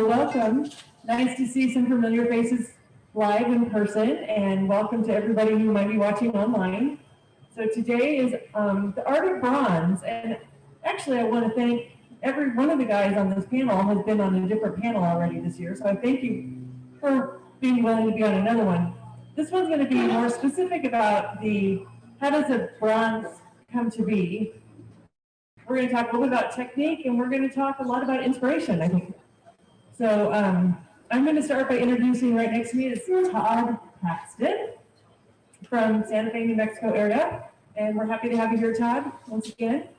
Well, welcome. Nice to see some familiar faces live in person, and welcome to everybody who might be watching online. So today is the art of bronze, and actually I want to thank every one of the guys on this panel has been on a different panel already this year, so I thank you for being willing to be on another one. This one's going to be more specific about how does a bronze come to be. We're going to talk a little bit about technique, and we're going to talk a lot about inspiration, I think. So I'm going to start by introducing, right next to me is Todd Paxton from Santa Fe, New Mexico area. And we're happy to have you here, Todd, once again.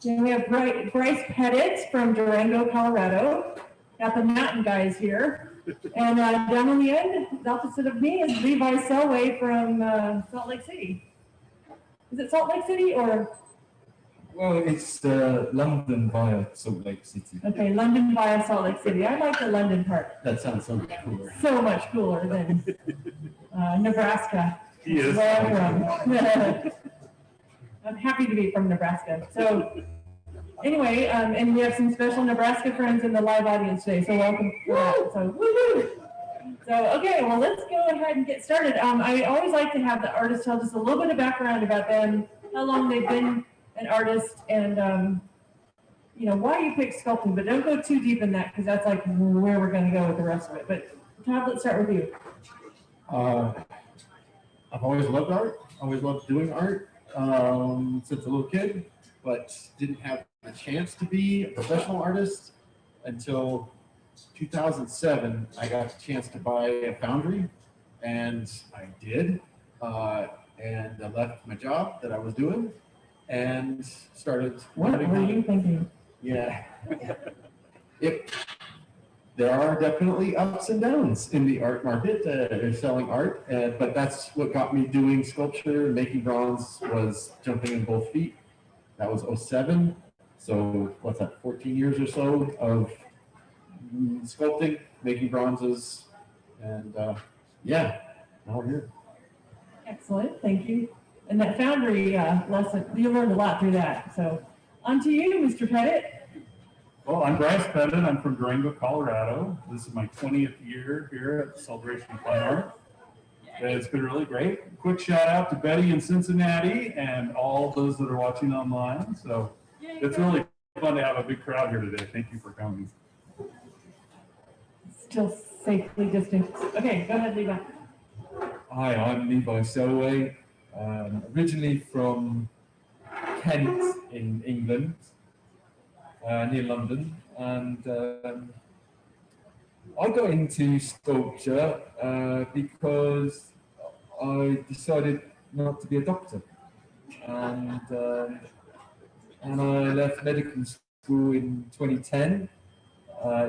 Then we have Bryce Bennett from Durango, Colorado. Got the mountain guys here. And down on the end, the opposite of me, is Levi Selway from Salt Lake City. Is it Salt Lake City or? Well, it's London via Salt Lake City. Okay, London via Salt Lake City. I like the London part. That sounds so much cooler. So much cooler than Nebraska. Yes. Where I'm from. I'm happy to be from Nebraska. So anyway, and we have some special Nebraska friends in the live audience today, so welcome for that. So woo-hoo! So okay, well let's go ahead and get started. I always like to have the artist tell just a little bit of background about them, how long they've been an artist, and you know, why you picked sculpting, but don't go too deep in that because that's like where we're going to go with the rest of it. But Todd, let's start with you. I've always loved art, always loved doing art since a little kid, but didn't have a chance to be a professional artist until 2007. I got the chance to buy a foundry, and I did, and I left my job that I was doing and started. What were you thinking? Yeah. There are definitely ups and downs in the art market, selling art, but that's what got me doing sculpture. Making bronze was jumping in both feet. That was 07. So what's that, 14 years or so of sculpting, making bronzes, and yeah, now we're here. Excellent, thank you. And that foundry lesson, you learned a lot through that. So on to you, Mr. Pettit. Well, I'm Bryce Bennett. I'm from Durango, Colorado. This is my 20th year here at the Celebration of Fine Art. And it's been really great. Quick shout out to Betty in Cincinnati and all those that are watching online. So it's really fun to have a big crowd here today. Thank you for coming. Still safely distant. Okay, go ahead, Levi. Hi, I'm Levi Selway, originally from Kent in England, near London, and I got into sculpture because I decided not to be a doctor, and I left medical school in 2010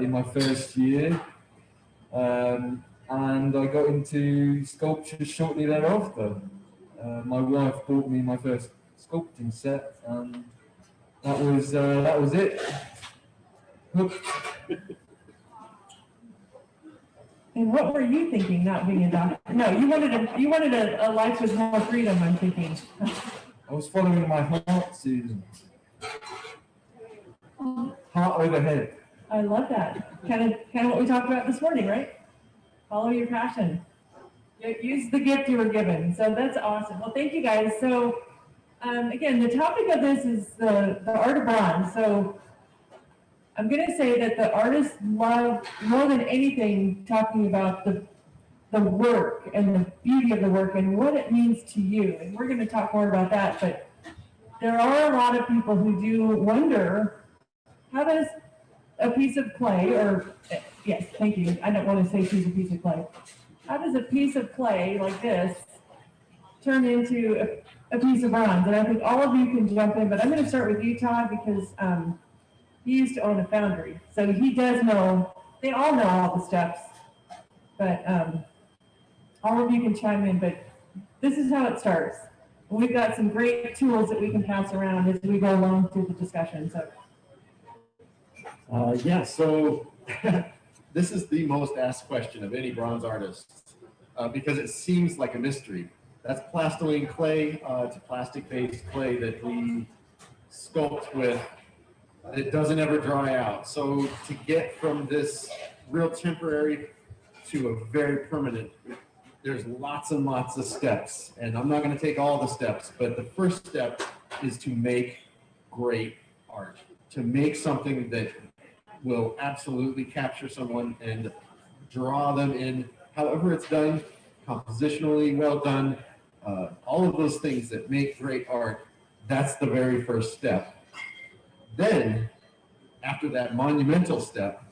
in my first year. And I got into sculpture shortly thereafter. My wife bought me my first sculpting set, and that was it. And what were you thinking, not being a doctor? No, you wanted a life with more freedom, I'm thinking. I was following my heart, Susan. Heart over head. I love that. Kind of what we talked about this morning, right? Follow your passion. Use the gift you were given. So that's awesome. Well, thank you guys. So again, the topic of this is the art of bronze. So I'm going to say that the artists love more than anything talking about the work and the beauty of the work and what it means to you. And we're going to talk more about that. But there are a lot of people who do wonder, how does a piece of clay, or yes, thank you. I don't want to say piece of clay. How does a piece of clay like this turn into a piece of bronze? And I think all of you can jump in, but I'm going to start with you, Todd, because he used to own a foundry. So he does know, they all know all the steps, but all of you can chime in, but this is how it starts. And we've got some great tools that we can pass around as we go along through the discussion. So. Yeah, so this is the most asked question of any bronze artist because it seems like a mystery. That's Plastolene Clay. It's a plastic-based clay that we sculpt with. It doesn't ever dry out. So to get from this real temporary to a very permanent, there's lots and lots of steps. And I'm not going to take all the steps, but the first step is to make great art, to make something that will absolutely capture someone and draw them in, however it's done, compositionally well done, all of those things that make great art. That's the very first step. Then, after that monumental step,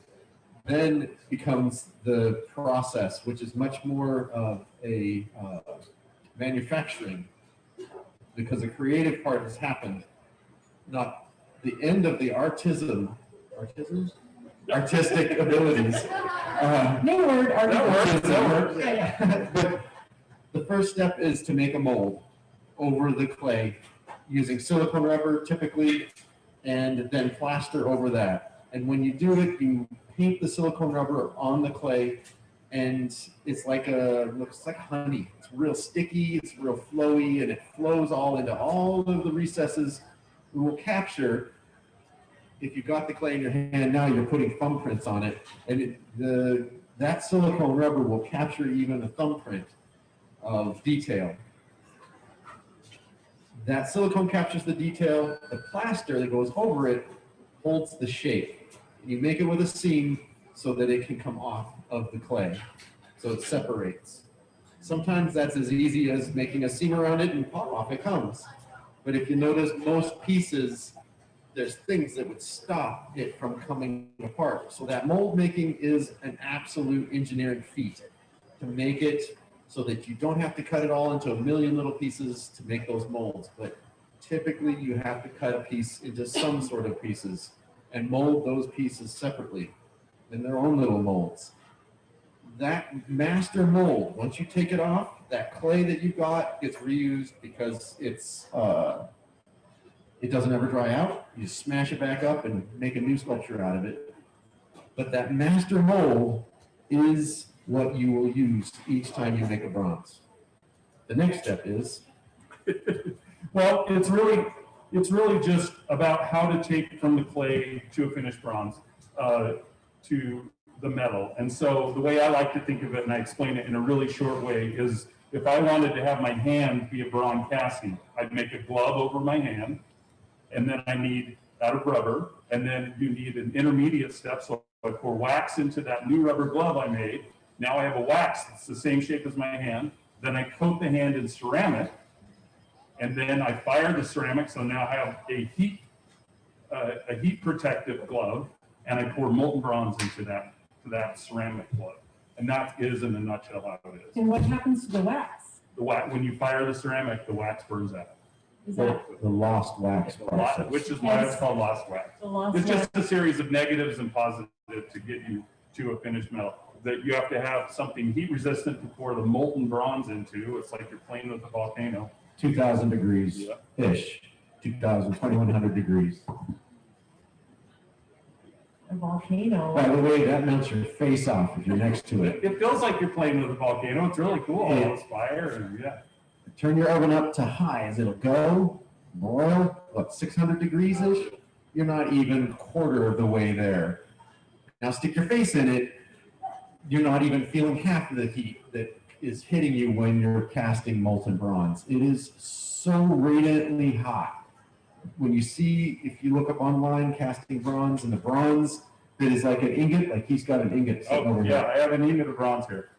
then becomes the process, which is much more of a manufacturing, because the creative part has happened, not the end of the artistic abilities. New word, That Yeah. But the first step is to make a mold over the clay using silicone rubber typically, and then plaster over that. And when you do it, you paint the silicone rubber on the clay, and it's looks like honey. It's real sticky, it's real flowy, and it flows all into all of the recesses. We will capture, if you got the clay in your hand now, you're putting thumbprints on it, and that silicone rubber will capture even a thumbprint of detail. That silicone captures the detail. The plaster that goes over it holds the shape. You make it with a seam so that it can come off of the clay, so it separates. Sometimes that's as easy as making a seam around it and pop, off it comes. But if you notice, most pieces, there's things that would stop it from coming apart. So that mold making is an absolute engineering feat to make it so that you don't have to cut it all into a million little pieces to make those molds. But typically you have to cut a piece into some sort of pieces and mold those pieces separately in their own little molds. That master mold, once you take it off, that clay that you got gets reused because it doesn't ever dry out. You just smash it back up and make a new sculpture out of it. But that master mold is what you will use each time you make a bronze. The next step is well, it's really just about how to take from the clay to a finished bronze to the metal. And so the way I like to think of it, and I explain it in a really short way, is if I wanted to have my hand be a bronze casting, I'd make a glove over my hand, and then I need out of rubber, and then you need an intermediate step. So I pour wax into that new rubber glove I made. Now I have a wax that's the same shape as my hand. Then I coat the hand in ceramic, and then I fire the ceramic. So now I have a heat protective glove, and I pour molten bronze into that ceramic glove. And that is, in a nutshell, how it is. And what happens to the wax? The wax, when you fire the ceramic, the wax burns out. Is that the lost wax process. Which is why it's called lost wax. the lost It's wax? just a series of negatives and positives to get you to a finished metal. That you have to have something heat resistant to pour the molten bronze into. It's like you're playing with a volcano. 2,000 degrees-ish, 2,000, 2,100 degrees. A volcano. By the way, that melts your face off if you're next to it. It feels like you're playing with a volcano. It's really cool. All Yeah. this fire and yeah. Turn your oven up to high as it'll go, boil, 600 degrees-ish? You're not even a quarter of the way there. Now stick your face in it, you're not even feeling half of the heat that is hitting you when you're casting molten bronze. It is so radiantly hot. When you see, if you look up online, casting bronze, and the bronze that is like an ingot, like he's got an ingot sitting over Yeah, here. I have an ingot of bronze here.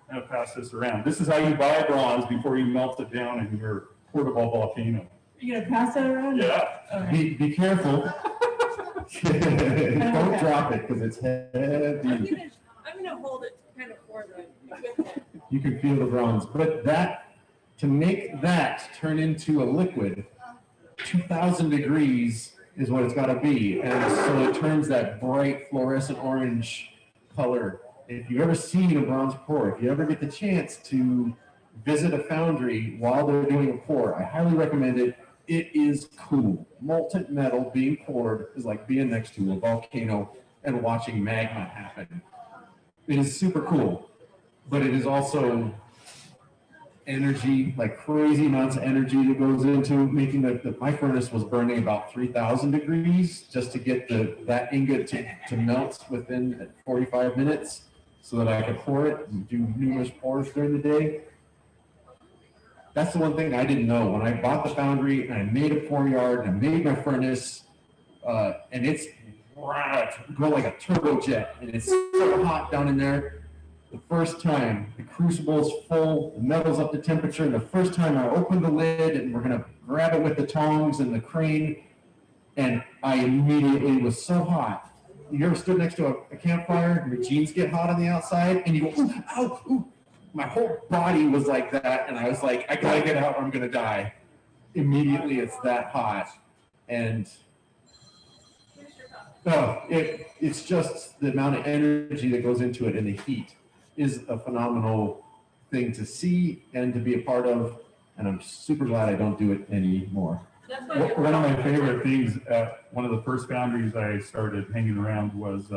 I'm gonna pass this around. This is how you buy bronze before you melt it down in your portable volcano. You gonna pass that around? Yeah. Okay. Be careful. Don't drop it because it's heavy. I'm gonna hold it kind of for the equipment. You can feel the bronze, but to make that turn into a liquid, 2,000 degrees is what it's got to be, and so it turns that bright fluorescent orange color. If you've ever seen a bronze pour, if you ever get the chance to visit a foundry while they're doing a pour, I highly recommend it. It is cool. Molten metal being poured is like being next to a volcano and watching magma happen. It is super cool, but it is also energy, like crazy amounts of energy that goes into making my furnace was burning about 3,000 degrees just to get that ingot to melt within 45 minutes so that I could pour it and do numerous pours during the day. That's the one thing I didn't know. When I bought the foundry and I made a pour yard and I made my furnace, and it's go like a turbojet, and it's so hot down in there. The first time the crucible's full, the metal's up to temperature, and the first time I opened the lid and we're gonna grab it with the tongs and the crane, and I immediately was so hot. You ever stood next to a campfire and your jeans get hot on the outside and you go, ooh, ow, ooh. My whole body was like that, and I was like, I gotta get out or I'm gonna die. Immediately it's that hot. And it's just the amount of energy that goes into it, and the heat is a phenomenal thing to see and to be a part of, and I'm super glad I don't do it anymore. One of my favorite things at one of the first foundries I started hanging around was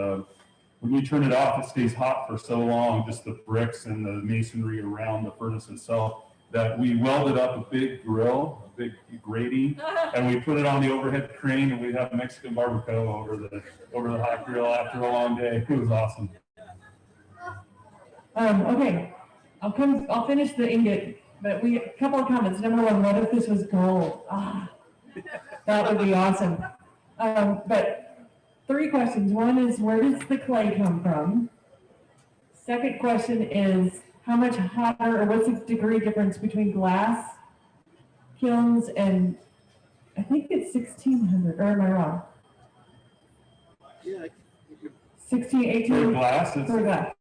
when you turn it off, it stays hot for so long, just the bricks and the masonry around the furnace itself, that we welded up a big grill, a big grating, and we put it on the overhead crane, and we'd have Mexican barbacoa over the hot grill after a long day. It was awesome. Okay, I'll finish the ingot, but a couple of comments. Number one, what if this was gold? That would be awesome. But 3 questions. One is, where does the clay come from? Second question is, how much hotter, or what's the degree difference between glass kilns and, I think it's 1600, or am I wrong? Yeah. 16, 18? For glass, For glass.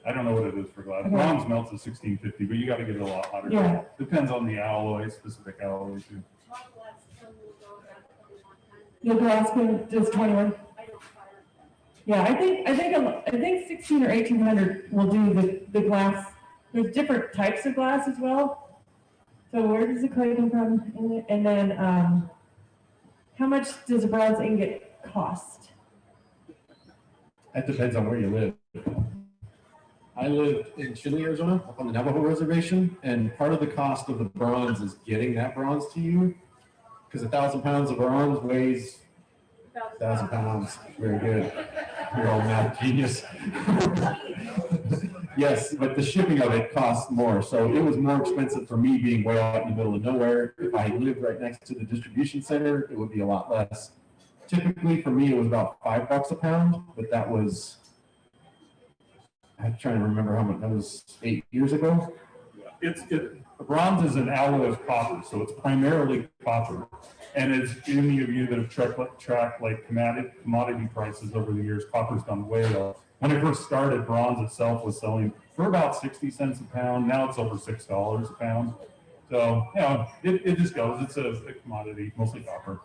I don't know what it is for glass. Okay. Bronze melts at 1650, but you got to get it a lot hotter. Yeah. Depends on the alloy, specific alloy too. Your glass can just 21. Yeah, I think 16 or 1800 will do the glass. There's different types of glass as well. So where does the clay come from? And then how much does a bronze ingot cost? That depends on where you live. I live in Chile, Arizona, up on the Navajo reservation, and part of the cost of the bronze is getting that bronze to you, because 1,000 pounds of bronze weighs 1,000 pounds. Very good. You're all math genius. Yes, but the shipping of it costs more, so it was more expensive for me being way out in the middle of nowhere. If I lived right next to the distribution center, it would be a lot less. Typically, for me, it was about $5 a pound, but that was, I'm trying to remember how much, that was 8 years ago. Bronze is an alloy of copper, so it's primarily copper. And as any of you that have tracked like commodity prices over the years, copper's gone way up. When I first started, bronze itself was selling for about 60 cents a pound. Now it's over $6 a pound. So, you know, it just goes. It's a commodity, mostly copper.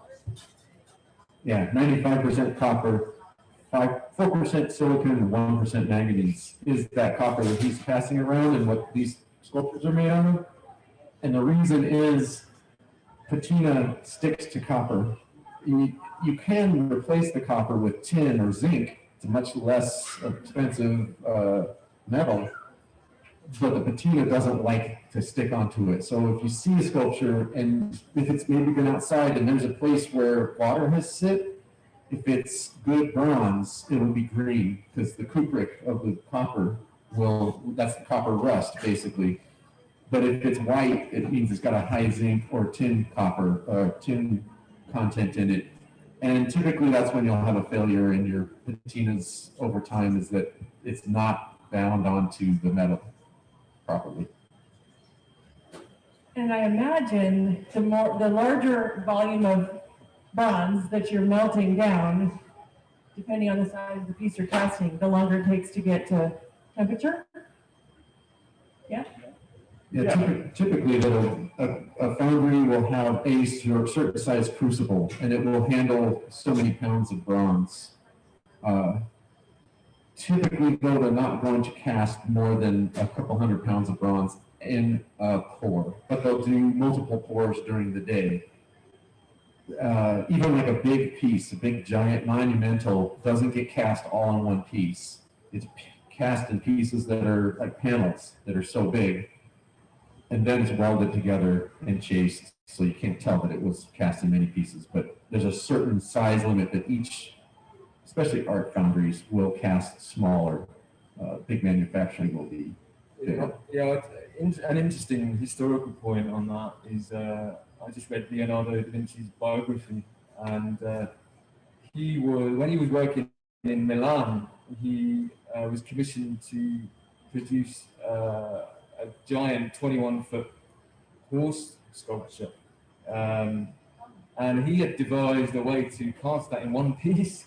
Yeah, 95% copper, 4% silicon, and 1% manganese is that copper that he's passing around and what these sculptures are made out of. And the reason is patina sticks to copper. You can replace the copper with tin or zinc. It's a much less expensive metal, but the patina doesn't like to stick onto it. So if you see a sculpture, and if it's maybe been outside and there's a place where water has sit, if it's good bronze, it will be green, because the cupric of the copper that's the copper rust, basically. But if it's white, it means it's got a high zinc or tin content in it. And typically that's when you'll have a failure in your patinas over time, is that it's not bound onto the metal properly. And I imagine the larger volume of bronze that you're melting down, depending on the size of the piece you're casting, the longer it takes to get to temperature. Yeah. Yeah, typically a foundry will have a certain size crucible, and it will handle so many pounds of bronze. Typically, though, they're not going to cast more than a couple hundred pounds of bronze in a pour, but they'll do multiple pours during the day. Even like a big piece, a big giant monumental, doesn't get cast all in one piece. It's cast in pieces that are like panels that are so big. and then it's welded together and chased, so you can't tell that it was cast in many pieces. But there's a certain size limit that each, especially art foundries, will cast smaller. Big manufacturing will be bigger. Yeah, an interesting historical point on that is I just read Leonardo da Vinci's biography, and when he was working in Milan, he was commissioned to produce a giant 21-foot horse sculpture, and he had devised a way to cast that in one piece.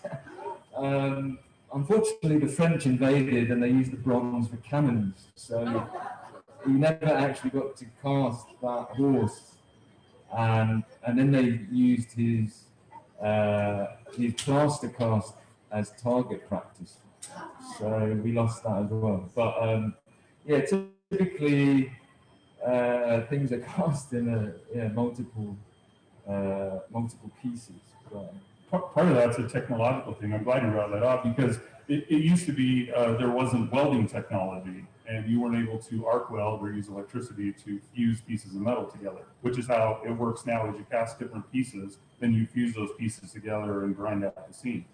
Unfortunately, the French invaded and they used the bronze for cannons, so he never actually got to cast that horse. And then they used his plaster cast as target practice, so we lost that as well. But yeah, typically things are cast in multiple pieces. But, Part of that's a technological thing. I'm glad you brought that up, because it used to be there wasn't welding technology, and you weren't able to arc weld or use electricity to fuse pieces of metal together, which is how it works now. As you cast different pieces, then you fuse those pieces together and grind out the seam.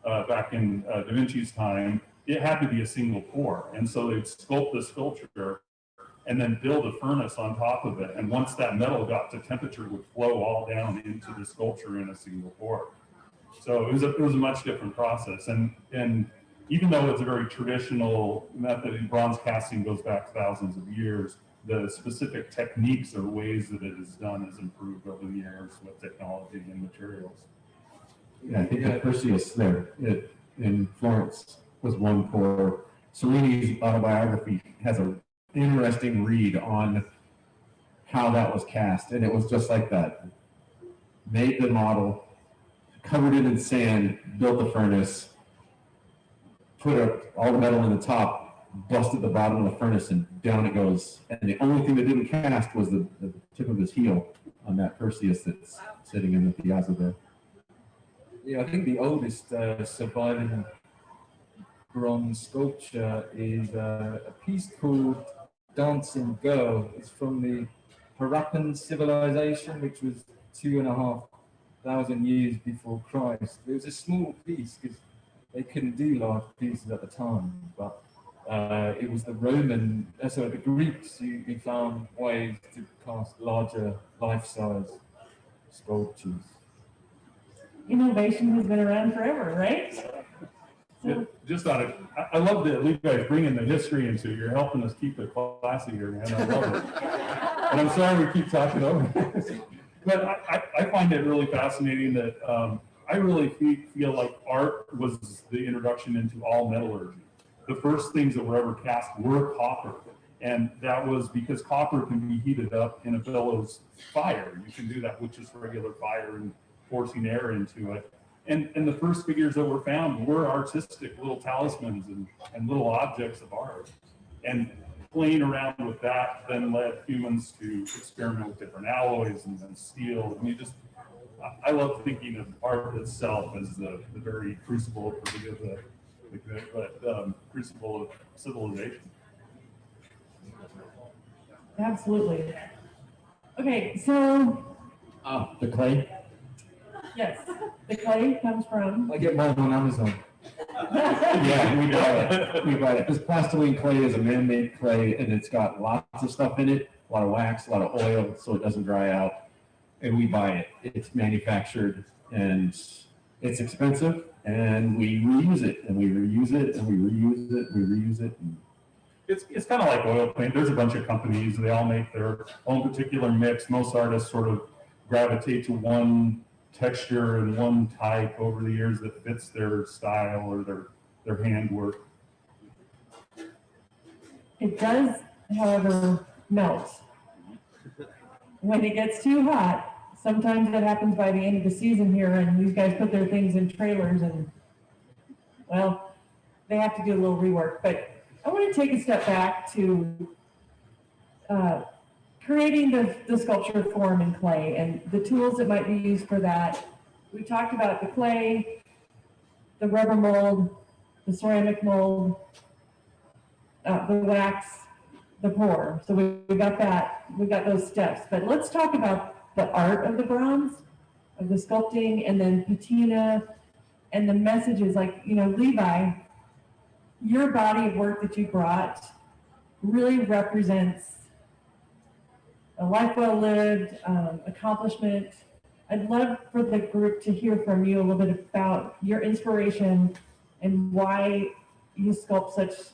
Back in Da Vinci's time, it had to be a single pour, and so they'd sculpt the sculpture and then build a furnace on top of it. And once that metal got to temperature, it would flow all down into the sculpture in a single pour. So it was a much different process, and even though it's a very traditional method, bronze casting goes back thousands of years, the specific techniques or ways that it is done has improved over the years with technology and materials. Yeah, I think that Perseus there in Florence was one pour. Cellini's autobiography has an interesting read on how that was cast, and it was just like that. Made the model, covered it in sand, built the furnace, put all the metal in the top, busted the bottom of the furnace, and down it goes. And the only thing that didn't cast was the tip of his heel on that Perseus that's sitting in the piazza there. yeah, I think the oldest surviving bronze sculpture is a piece called Dancing Girl. It's from the Harappan civilization, which was 2,500 years before Christ. It was a small piece because they couldn't do large pieces at the time, but it was the the Greeks who found ways to cast larger life-size sculptures. Innovation has been around forever, right? So, Just on it, I love that Levi's bringing the history into it. You're helping us keep it classy here, man. I love it. And I'm sorry we keep talking over this. But I find it really fascinating that I really feel like art was the introduction into all metallurgy. The first things that were ever cast were copper. And that was because copper can be heated up in a bellows fire. You can do that with just regular fire and forcing air into it. And the first figures that were found were artistic little talismans and little objects of art. And playing around with that then led humans to experiment with different alloys and then steel. I mean, I love thinking of art itself as the very crucible, crucible of civilization. absolutely. Okay, so The clay? yes, the clay comes from. I get mine on Amazon. Yeah, we buy it. We buy it. This Plastolene Clay is a man-made clay, and it's got lots of stuff in it, a lot of wax, a lot of oil, so it doesn't dry out. And we buy it. It's manufactured, and it's expensive, and we reuse it, and we reuse it, and we reuse it, we reuse it. And It's kind of like oil paint. There's a bunch of companies, they all make their own particular mix. Most artists sort of gravitate to one texture and one type over the years that fits their style or their handwork. It does, however, melt. When it gets too hot, sometimes that happens by the end of the season here, and these guys put their things in trailers and, well, they have to do a little rework. But I want to take a step back to creating the sculpture form in clay and the tools that might be used for that. We talked about the clay, the rubber mold, the ceramic mold, the wax, the pour. So we got that, we got those steps. But let's talk about the art of the bronze, of the sculpting, and then patina, and the messages. Like, you know, Levi, your body of work that you brought really represents a life well lived, accomplishment. I'd love for the group to hear from you a little bit about your inspiration and why you sculpt such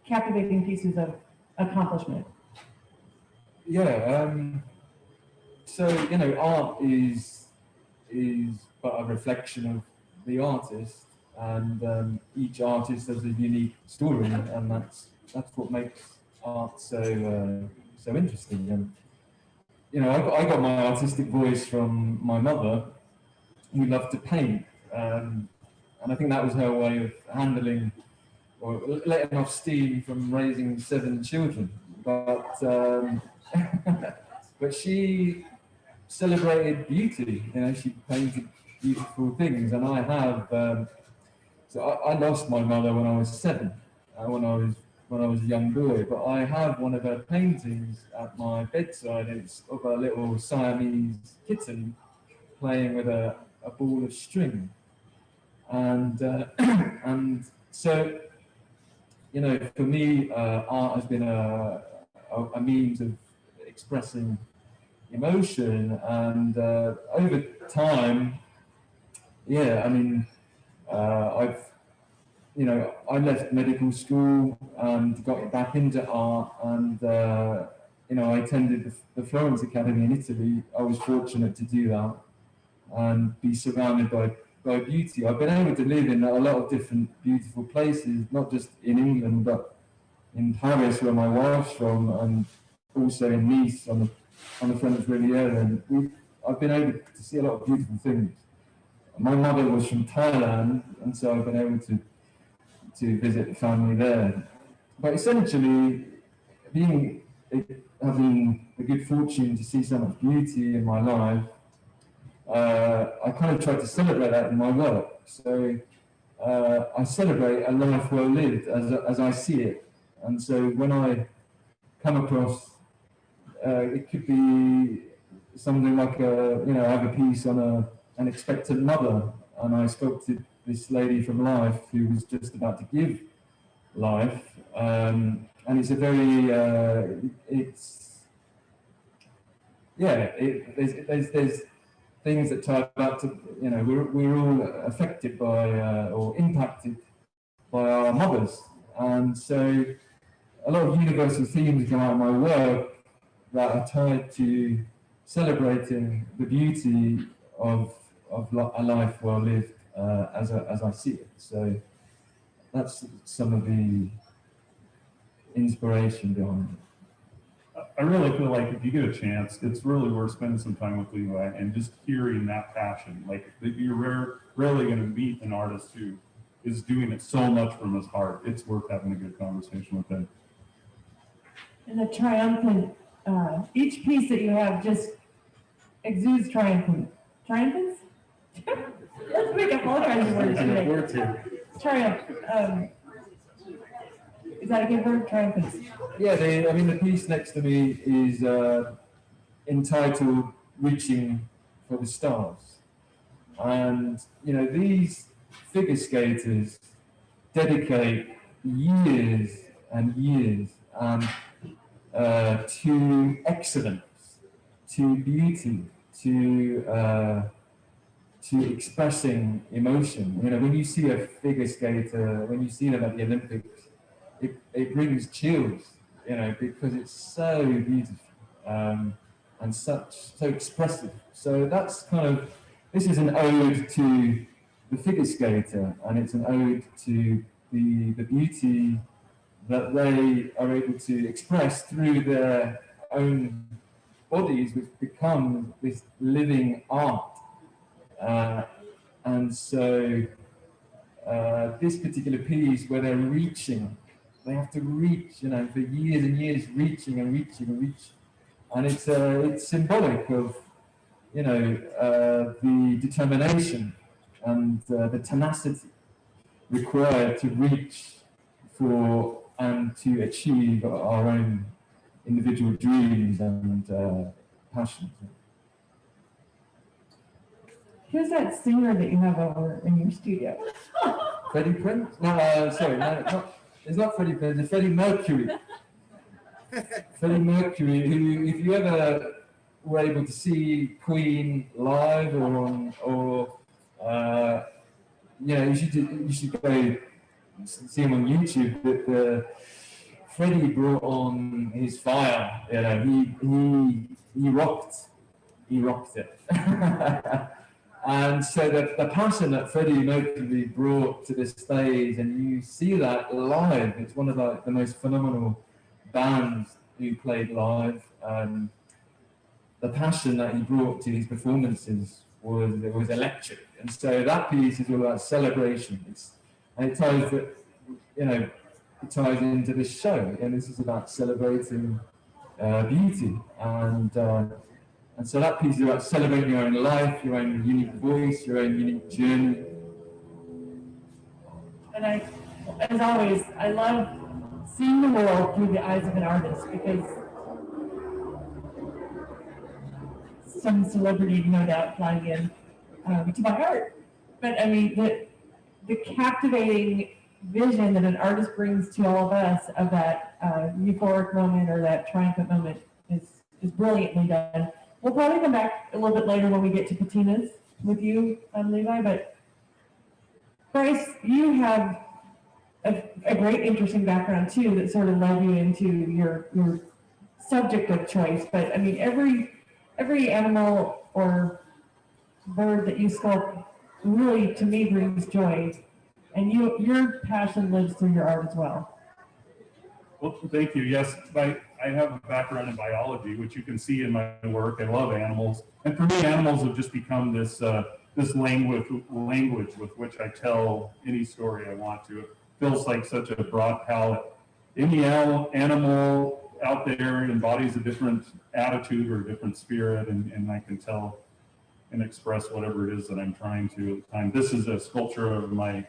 captivating pieces of accomplishment. Yeah, so, you know, art is but a reflection of the artist, and each artist has a unique story, and that's what makes art so interesting. And you know, I got my artistic voice from my mother, who loved to paint, and I think that was her way of handling or letting off steam from raising 7 children. But but she celebrated beauty. You know, she painted beautiful things, and I have. So I lost my mother when I was 7, when I was a young boy. But I have one of her paintings at my bedside. It's of a little Siamese kitten playing with a ball of string, and and so, you know, for me, art has been a means of expressing emotion, and over time, yeah, I mean, I left medical school and got back into art, and you know, I attended the Florence Academy in Italy. I was fortunate to do that and be surrounded by beauty. I've been able to live in a lot of different beautiful places, not just in England, but in Paris, where my wife's from, and also in Nice on the French Riviera. And I've been able to see a lot of beautiful things. My mother was from Thailand, and so I've been able to visit the family there. But essentially, having the good fortune to see so much beauty in my life, I kind of try to celebrate that in my work. So I celebrate a life well lived as I see it. And so when I come across, it could be something like I have a piece on an expectant mother, and I sculpted this lady from life who was just about to give life, and it's a very there's things that tie back to, you know, we're all affected by or impacted by our mothers, and so a lot of universal themes come out of my work that are tied to celebrating the beauty of a life well lived as I see it. So that's some of the inspiration behind it. I really feel like if you get a chance, it's really worth spending some time with Levi and just hearing that passion. Like, you're rarely going to meet an artist who is doing it so much from his heart. It's worth having a good conversation with him. And the triumphant, each piece that you have just exudes triumphance. Let's make up all kinds of words today. Triumph. Is that a good word? Triumphance. Yeah, the piece next to me is entitled "Reaching for the Stars," and you know, these figure skaters dedicate years and years to excellence, to beauty, to expressing emotion. You know, when you see a figure skater, when you see them at the Olympics, it brings chills, you know, because it's so beautiful and so expressive. So that's this is an ode to the figure skater, and it's an ode to the beauty that they are able to express through their own bodies, which become this living art. And so this particular piece, where they're reaching, they have to reach, you know, for years and years, reaching and reaching and reaching. And it's symbolic of, you know, the determination and the tenacity required to reach for and to achieve our own individual dreams and passions. Who's that singer that you have over in your studio? Freddie Prinze? No, sorry, no, it's not Freddie Prinze, it's Freddie Mercury. Freddie Mercury, who, if you ever were able to see Queen live you should go see him on YouTube. But Freddie brought on his fire. You know, he rocked it. And so the passion that Freddie Mercury brought to the stage, and you see that live. It's one of the most phenomenal bands who played live. The passion that he brought to his performances was electric. And so that piece is all about celebration. And it ties into this show. And this is about celebrating beauty. And so that piece is about celebrating your own life, your own unique voice, your own unique journey. And as always, I love seeing the world through the eyes of an artist, because some celebrity, no doubt, flying in to my art. But I mean, the captivating vision that an artist brings to all of us of that euphoric moment or that triumphant moment is brilliantly done. We'll probably come back a little bit later when we get to patinas with you, Levi, but Bryce, you have a great interesting background too that sort of led you into your subject of choice. But I mean, every animal or bird that you sculpt really, to me, brings joy, and your passion lives through your art as well. Well, thank you. Yes, I have a background in biology, which you can see in my work. I love animals, and for me, animals have just become this language with which I tell any story I want to. It feels like such a broad palette. Any animal out there embodies a different attitude or a different spirit, and I can tell and express whatever it is that I'm trying to at the time. This is a sculpture of my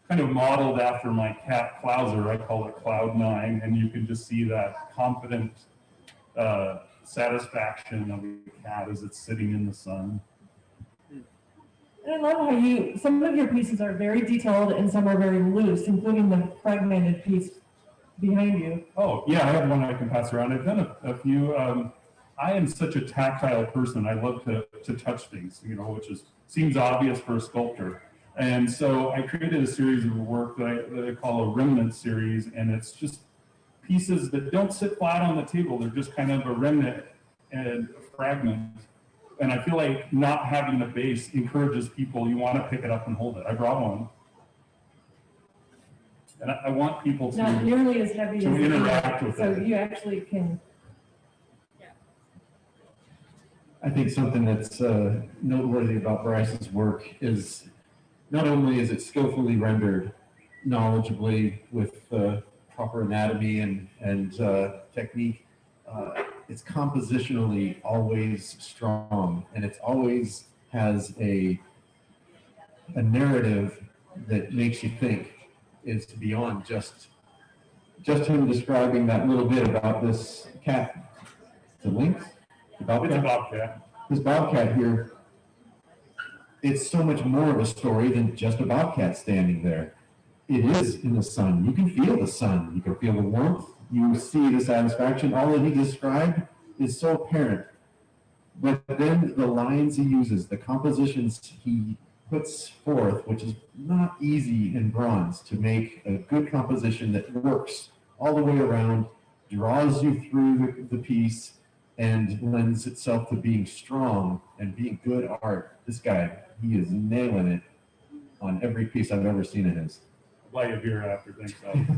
kind of modeled after my cat Clouser. I call it Cloud9, and you can just see that confident satisfaction of a cat as it's sitting in the sun. And I love how some of your pieces are very detailed and some are very loose, including the fragmented piece behind you. Oh, yeah, I have one I can pass around. I've done a few. I am such a tactile person. I love to touch things, which seems obvious for a sculptor. And so I created a series of work that I call a Remnant Series, and it's just pieces that don't sit flat on the table. They're just kind of a remnant and a fragment. And I feel like not having a base encourages people. You want to pick it up and hold it. I brought one. And I want people to not nearly as heavy to as interact with so it. You actually can. I think something that's noteworthy about Bryce's work is not only is it skillfully rendered, knowledgeably with proper anatomy and technique, it's compositionally always strong, and it always has a narrative that makes you think. Is beyond just him describing that little bit about this cat. The lynx? The bobcat? It's a bobcat. This bobcat here, it's so much more of a story than just a bobcat standing there. It is in the sun. You can feel the sun. You can feel the warmth. You see the satisfaction. All that he described is so apparent. But then the lines he uses, the compositions he puts forth, which is not easy in bronze, to make a good composition that works all the way around, draws you through the piece, and lends itself to being strong and being good art. This guy, he is nailing it on every piece I've ever seen of his. I'll buy a beer after, thanks.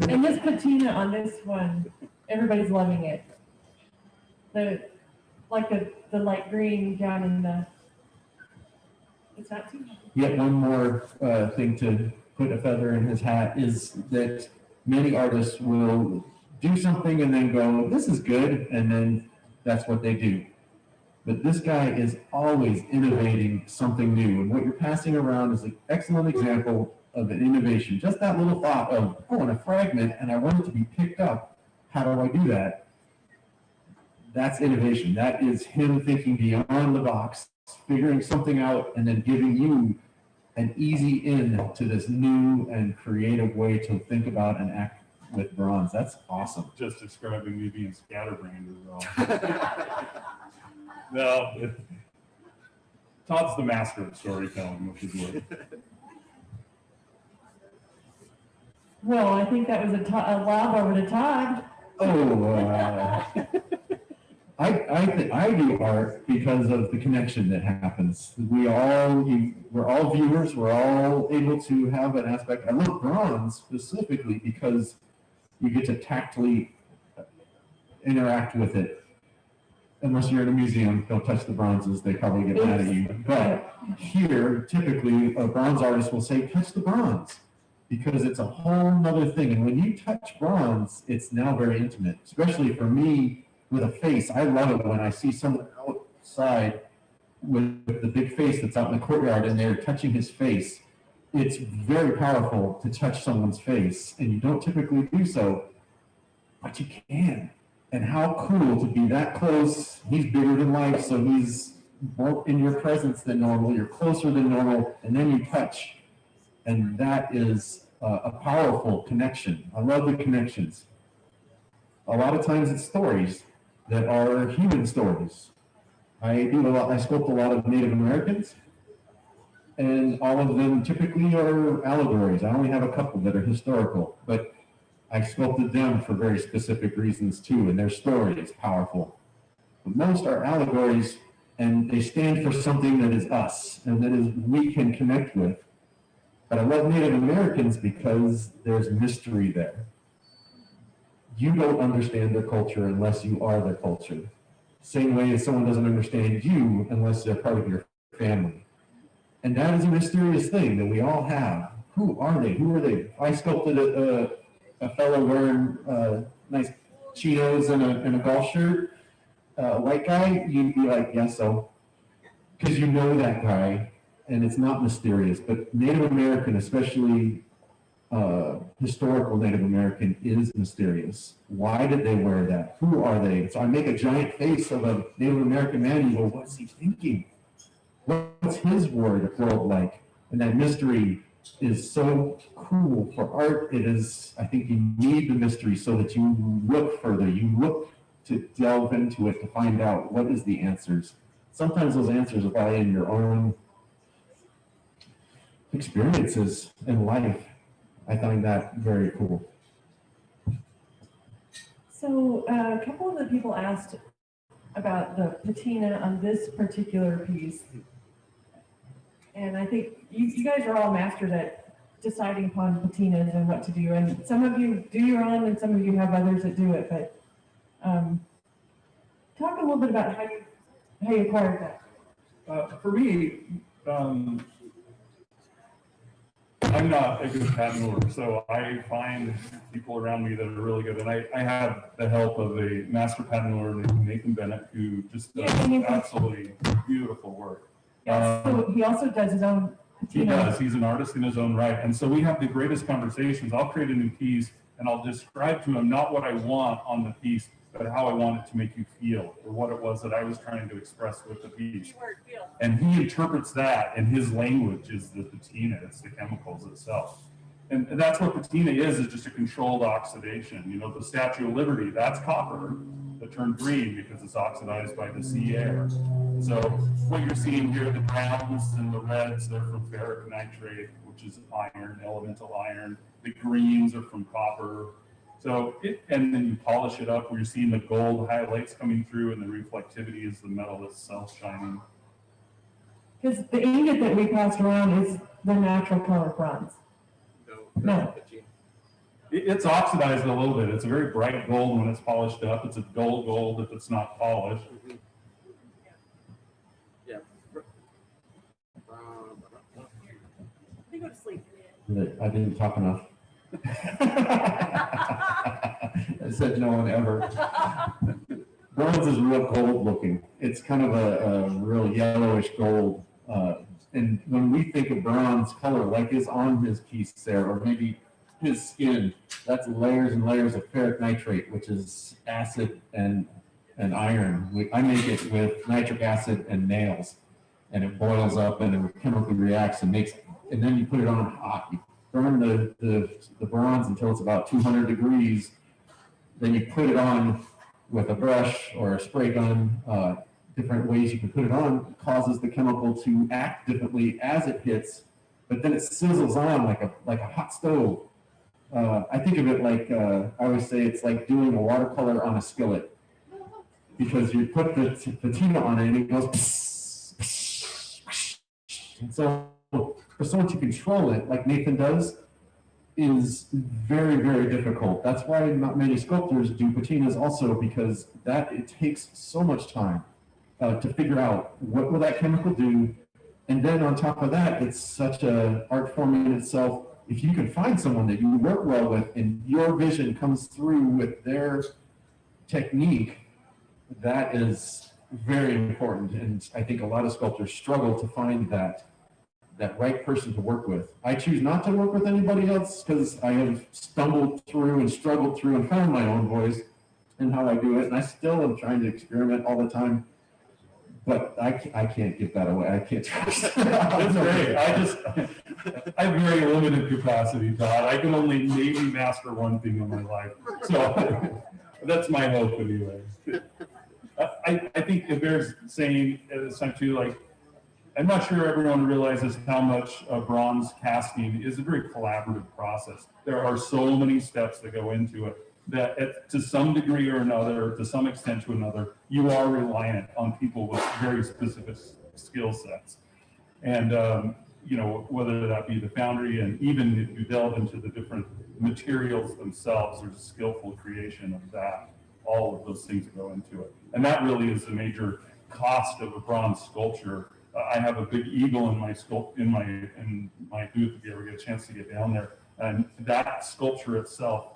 And this patina on this one, everybody's loving it. The light green down in the. It's not too much. Yet one more thing to put a feather in his hat is that many artists will do something and then go, this is good, and then that's what they do. But this guy is always innovating something new, and what you're passing around is an excellent example of an innovation. Just that little thought of, oh, and a fragment, and I want it to be picked up. How do I do that? That's innovation. That is him thinking beyond the box, figuring something out, and then giving you an easy in to this new and creative way to think about and act with bronze. That's awesome. Just describing me being scatterbrained as well. No, Todd's the master of storytelling, which is what. Well, I think that was a lob over to Todd. Oh, I do art because of the connection that happens. We're all viewers. We're all able to have an aspect. I love bronze specifically because you get to tactily interact with it. Unless you're in a museum, don't touch the bronzes. They probably get mad at you. But here, typically, a bronze artist will say, touch the bronze, because it's a whole nother thing. And when you touch bronze, it's now very intimate, especially for me with a face. I love it when I see someone outside with the big face that's out in the courtyard and they're touching his face. It's very powerful to touch someone's face, and you don't typically do so, but you can. And how cool to be that close. He's bigger than life, so he's more in your presence than normal. You're closer than normal, and then you touch. And that is a powerful connection. I love the connections. A lot of times it's stories that are human stories. I sculpt a lot of Native Americans, and all of them typically are allegories. I only have a couple that are historical, but I sculpted them for very specific reasons too, and their story is powerful. But most are allegories, and they stand for something that is us, and that is we can connect with. But I love Native Americans because there's mystery there. You don't understand their culture unless you are their culture. Same way as someone doesn't understand you unless they're part of your family. And that is a mysterious thing that we all have. Who are they? Who are they? I sculpted a fellow wearing nice chinos and a golf shirt, a white guy, you'd be like, yes, so. Because you know that guy, and it's not mysterious. But Native American, especially historical Native American, is mysterious. Why did they wear that? Who are they? So I make a giant face of a Native American man, and you go, what's he thinking? What's his world like? And that mystery is so cool for art. It is, I think you need the mystery so that you look further. You look to delve into it to find out what is the answers. Sometimes those answers lie in your own experiences in life. I find that very cool. So a couple of the people asked about the patina on this particular piece. And I think you guys are all masters at deciding upon patinas and what to do. And some of you do your own and some of you have others that do it. But talk a little bit about how you acquired that. For me, I'm not a good patineur, so I find people around me that are really good. And I have the help of a master patineur named Nathan Bennett, who just does absolutely beautiful work. Yeah, so he also does his own patina. He does. He's an artist in his own right. And so we have the greatest conversations. I'll create a new piece, and I'll describe to him not what I want on the piece, but how I want it to make you feel, or what it was that I was trying to express with the piece. And he interprets that, and his language is the patina, it's the chemicals itself. And that's what patina is just a controlled oxidation. You know, the Statue of Liberty, that's copper that turned green because it's oxidized by the sea air. So what you're seeing here, the browns and the reds, they're from ferric nitrate, which is iron, elemental iron. The greens are from copper. So, and then you polish it up where you're seeing the gold highlights coming through, and the reflectivity is the metal itself shining. Because the ingot that we passed around is the natural color bronze. No. It's oxidized a little bit. It's a very bright gold when it's polished up. It's a dull gold if it's not polished. Yeah. They go to sleep. I didn't talk enough. I said no one ever. Bronze is real gold looking. It's kind of a real yellowish gold. And when we think of bronze color, like is on his piece there, or maybe his skin, that's layers and layers of ferric nitrate, which is acid and iron. I make it with nitric acid and nails, and it boils up and it chemically reacts and makes, and then you put it on hot. You burn the bronze until it's about 200 degrees. Then you put it on with a brush or a spray gun. Different ways you can put it on causes the chemical to act differently as it hits, but then it sizzles on like a hot stove. I think of it like I always say it's like doing a watercolor on a skillet, because you put the patina on it and it goes pss, pss, pss. And so for someone to control it like Nathan does is very, very difficult. That's why not many sculptors do patinas also, because it takes so much time to figure out what will that chemical do. And then on top of that, it's such an art form in itself. If you can find someone that you work well with and your vision comes through with their technique, that is very important. And I think a lot of sculptors struggle to find that right person to work with. I choose not to work with anybody else because I have stumbled through and struggled through and found my own voice in how I do it. And I still am trying to experiment all the time. But I can't give that away. I can't trust it. That's great. I have very limited capacity, Todd. I can only maybe master one thing in my life. So that's my hope anyway. I think it bears saying at the time too, like, I'm not sure everyone realizes how much bronze casting is a very collaborative process. There are so many steps that go into it that to some degree or another, to some extent to another, you are reliant on people with very specific skill sets. And, you know, whether that be the foundry, and even if you delve into the different materials themselves, there's a skillful creation of that, all of those things that go into it. And that really is the major cost of a bronze sculpture. I have a big eagle in my booth if you ever get a chance to get down there. And that sculpture itself,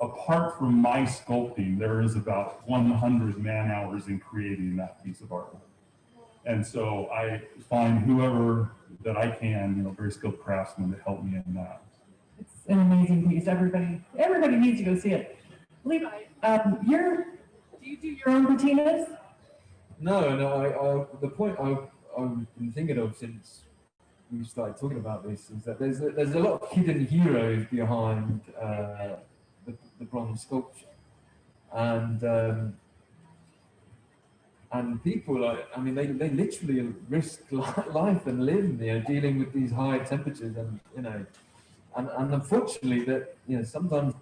apart from my sculpting, there is about 100 man hours in creating that piece of artwork. And so I find whoever that I can, you know, very skilled craftsmen to help me in that. It's an amazing piece. Everybody needs to go see it. Levi, do you do your own patinas? No. The point I've been thinking of since we started talking about this is that there's a lot of hidden heroes behind the bronze sculpture, and people they literally risk life and limb, you know, dealing with these high temperatures, and you know, and unfortunately that, you know, sometimes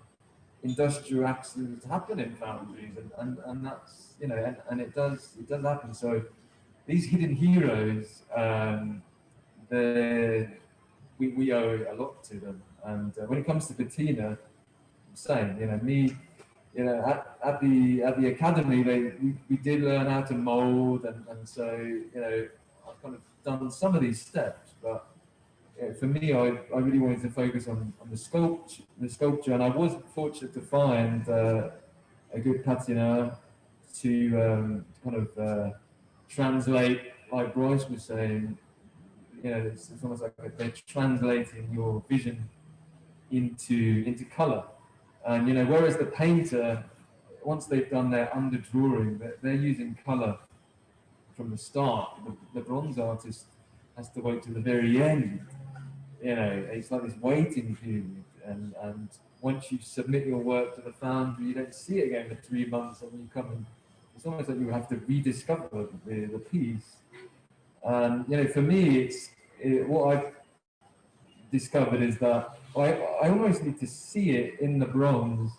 industrial accidents happen in foundries, and that's, you know, and it does happen. So these hidden heroes, we owe a lot to them. And when it comes to patina, same, you know, you know, at the academy, we did learn how to mold, and so, you know, I've kind of done some of these steps, but for me, I really wanted to focus on the sculpture, and I was fortunate to find a good patina to kind of translate, like Bryce was saying, you know, it's almost like they're translating your vision into color. And, you know, whereas the painter, once they've done their underdrawing, they're using color from the start. The bronze artist has to wait to the very end. You know, it's like this waiting period. And once you submit your work to the foundry, you don't see it again for 3 months, and you come and it's almost like you have to rediscover the piece. And, you know, for me, what I've discovered is that I almost need to see it in the bronze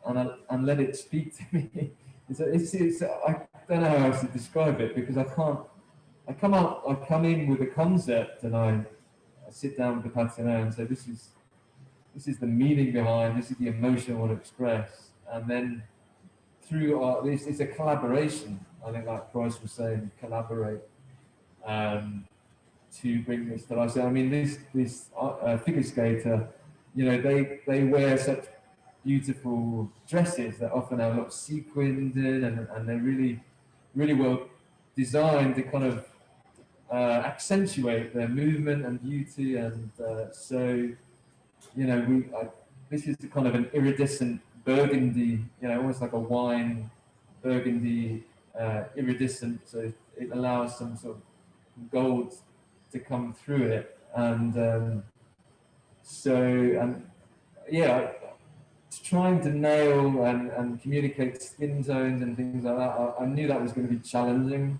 and let it speak to me. I don't know how else to describe it, because I come in with a concept, and I sit down with the patina and say, this is the meaning behind, this is the emotion I want to express. And then through it's a collaboration. I think, like Bryce was saying, collaborate to bring this to life. So I mean, this figure skater, you know, they wear such beautiful dresses that often have a lot of sequined in, and they're really, really well designed to kind of accentuate their movement and beauty, and so this is the kind of an iridescent burgundy, almost like a wine burgundy iridescent, so it allows some sort of gold to come through it, and trying to nail and communicate skin tones and things like that, I knew that was going to be challenging,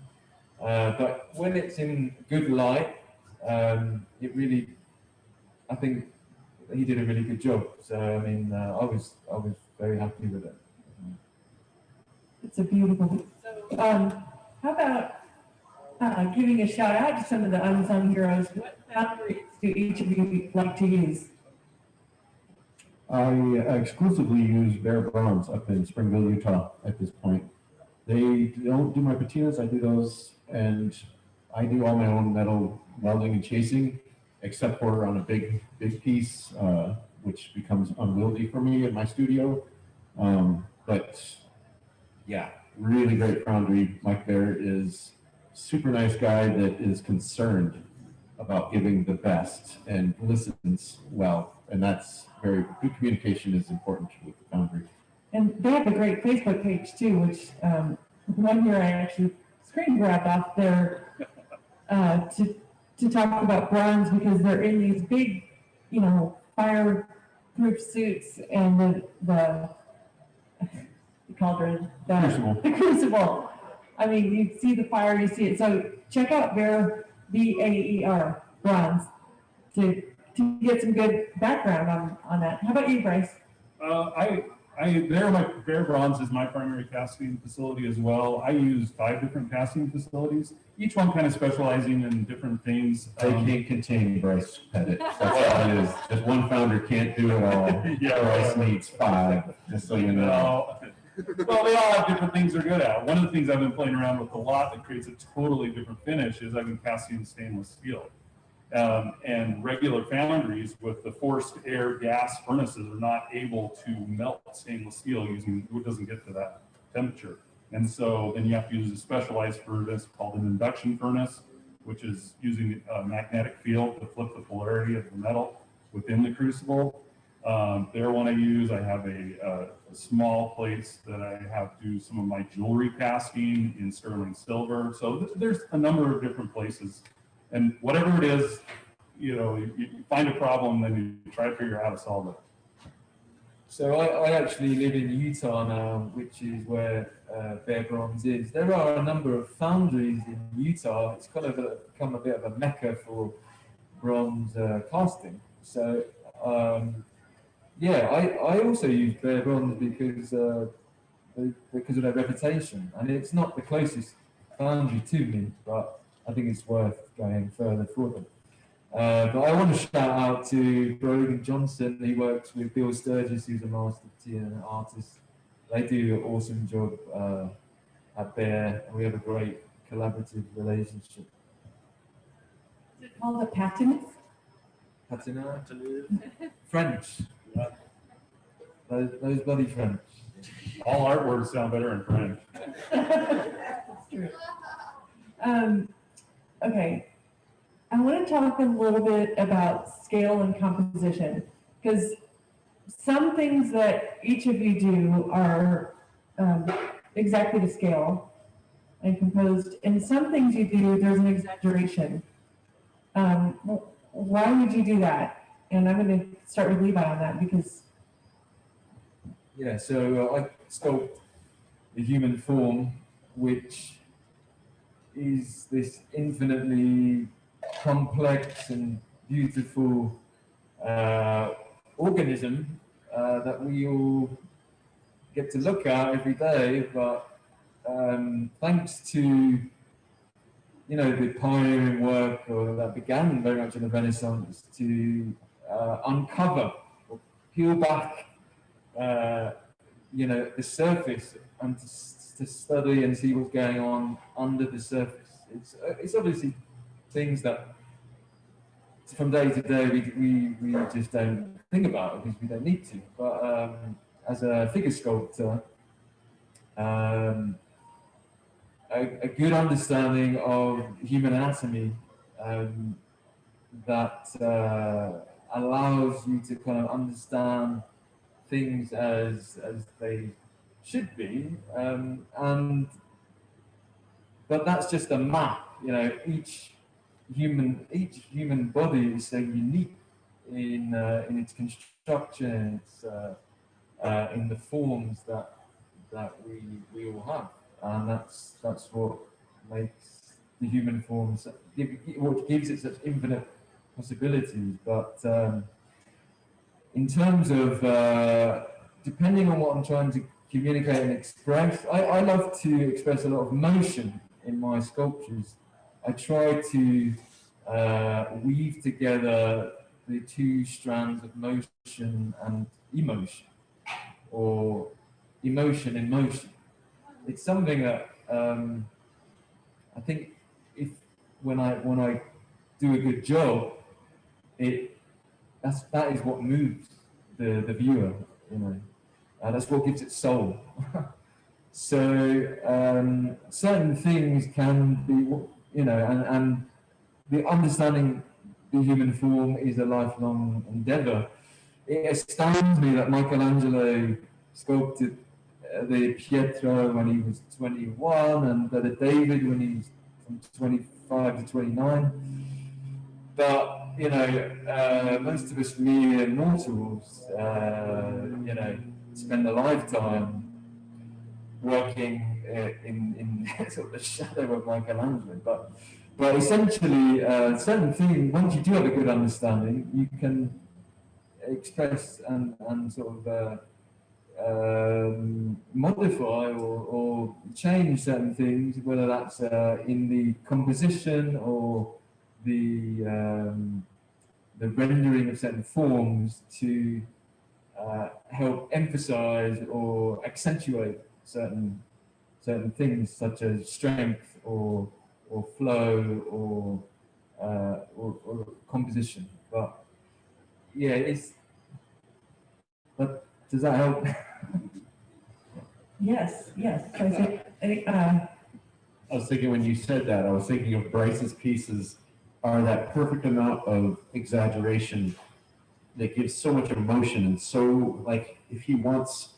but when it's in good light, it really, I think he did a really good job. So I mean, I was very happy with it. It's a beautiful piece. So, how about giving a shout out to some of the unsung heroes? What foundries do each of you like to use? I exclusively use bare bronze up in Springville, Utah at this point. They don't do my patinas, I do those, and I do all my own metal welding and chasing, except for on a big piece, which becomes unwieldy for me in my studio. But yeah, really great foundry. Mike Bear is super nice guy that is concerned about giving the best and listens well. And that's very good. Communication is important with the foundry. And they have a great Facebook page too, which one year I actually screen grabbed off there to talk about bronze, because they're in these big, fireproof suits, and the cauldron, the crucible. I mean, you see the fire, you see it. So check out Bear, BAER, bronze, to get some good background on that. How about you, Bryce? Bear Bronze is my primary casting facility as well. I use 5 different casting facilities, each one kind of specializing in different things. They can't contain Bryce Bennett. That's all it is. Just one founder can't do it all. Yeah, Bryce needs 5, just so you know. Well, they all have different things they're good at. One of the things I've been playing around with a lot that creates a totally different finish is I've been casting stainless steel. And regular foundries with the forced air gas furnaces are not able to melt stainless steel it doesn't get to that temperature. And so then you have to use a specialized furnace called an induction furnace, which is using a magnetic field to flip the polarity of the metal within the crucible. There one I use, I have a small place that I have to do some of my jewelry casting in sterling silver. So there's a number of different places. And whatever it is, you find a problem, then you try to figure out how to solve it. So I actually live in Utah now, which is where Bear Bronze is. There are a number of foundries in Utah. It's kind of become a bit of a mecca for bronze casting. So I also use Bear Bronze because of their reputation. And it's not the closest foundry to me, but I think it's worth going further for them. But I want to shout out to Brogan Johnson. He works with Bill Sturgis, who's a master Patina artist. They do an awesome job at Bear, and we have a great collaborative relationship. Is it called a Patina? Patina? French. Yeah. Those bloody French. All art words sound better in French. That's true. Okay, I want to talk a little bit about scale and composition, because some things that each of you do are exactly to scale and composed, and some things you do, there's an exaggeration. Why would you do that? And I'm going to start with Levi on that, because... Yeah, so I sculpt the human form, which is this infinitely complex and beautiful organism that we all get to look at every day, but thanks to the pioneering work that began very much in the Renaissance to uncover or peel back the surface and to study and see what's going on under the surface. It's obviously things that from day to day we just don't think about because we don't need to. But as a figure sculptor, a good understanding of human anatomy that allows you to kind of understand things as they should be, but that's just a map. You know, each human body is so unique in its construction, in the forms that we all have, and that's what makes the human forms, what gives it such infinite possibilities. But in terms of depending on what I'm trying to communicate and express, I love to express a lot of motion in my sculptures. I try to weave together the two strands of motion and emotion, or emotion in motion. It's something that I think when I do a good job, that is what moves the viewer, you know. That's what gives it soul. So certain things can be, you know, and the understanding the human form is a lifelong endeavor. It astounds me that Michelangelo sculpted the Pietro when he was 21, and the David when he was from 25 to 29. But, you know, most of us mere mortals, you know, spend a lifetime working in sort of the shadow of Michelangelo. But essentially, certain things, once you do have a good understanding, you can express and sort of modify or change certain things, whether that's in the composition or the rendering of certain forms, to help emphasize or accentuate certain things, such as strength or flow or composition. But yeah, but does that help? Yes. I think, I was thinking when you said that, I was thinking of Bryce's pieces are that perfect amount of exaggeration that gives so much emotion, and so, like, if he wants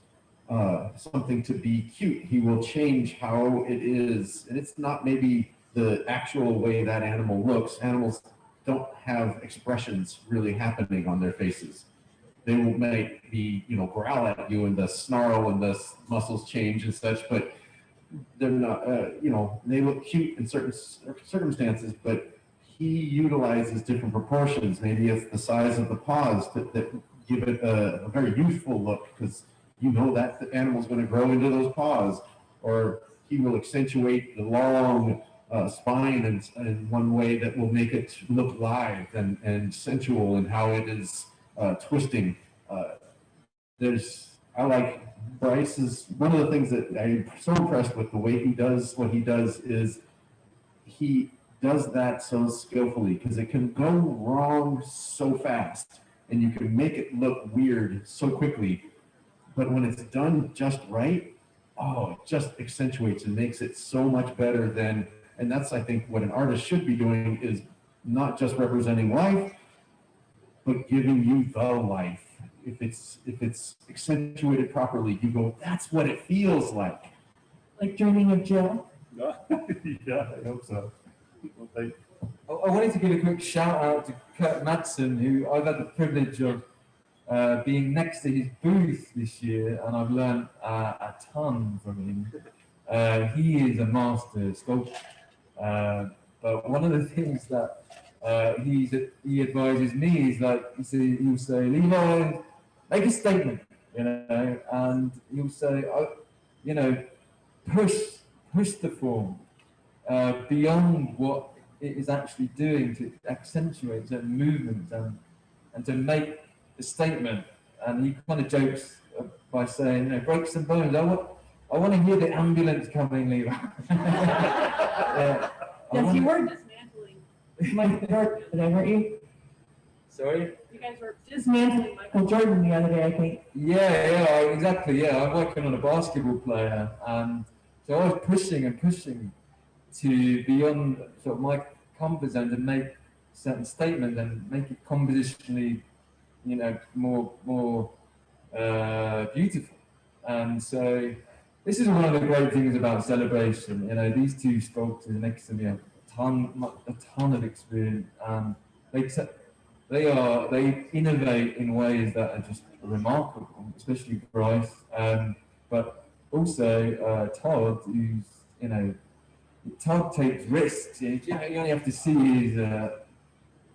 something to be cute, he will change how it is, and it's not maybe the actual way that animal looks. Animals don't have expressions really happening on their faces. They will maybe, you know, growl at you and the snarl and the muscles change and such, but they're not, you know, they look cute in certain circumstances, but he utilizes different proportions. Maybe it's the size of the paws that give it a very youthful look, because you know that the animal's going to grow into those paws, or he will accentuate the long spine in one way that will make it look live and sensual in how it is twisting. I like Bryce's, one of the things that I'm so impressed with the way he does what he does is he does that so skillfully, because it can go wrong so fast and you can make it look weird so quickly. But when it's done just right, oh, it just accentuates and makes it so much better than, and that's, I think, what an artist should be doing, is not just representing life, but giving you the life. If it's accentuated properly, you go, that's what it feels like. like Dreaming of Jill. Yeah, I hope so. Well, I wanted to give a quick shout out to Kurt Madsen, who I've had the privilege of being next to his booth this year, and I've learned a ton from him. He is a master sculptor, but one of the things that he advises me is, like, he'll say, Levi, make a statement, you know, and he'll say, you know, push the form beyond what it is actually doing, to accentuate certain movements and to make a statement. And he kind of jokes by saying, you know, break some bones. I want to hear the ambulance coming, Levi. Yeah. Yes, you were Dismantling. Michael Jordan today, weren't you? Sorry? You guys were Dismantling Michael Jordan the other day, I think. Yeah, exactly. Yeah, I'm working on a basketball player, and so I was pushing and pushing to beyond sort of my comfort zone to make certain statements and make it compositionally, more beautiful. And so this is one of the great things about Celebration. These two sculptors next to me have a ton of experience. They innovate in ways that are just remarkable, especially Bryce. But also Todd, Todd takes risks. You only have to see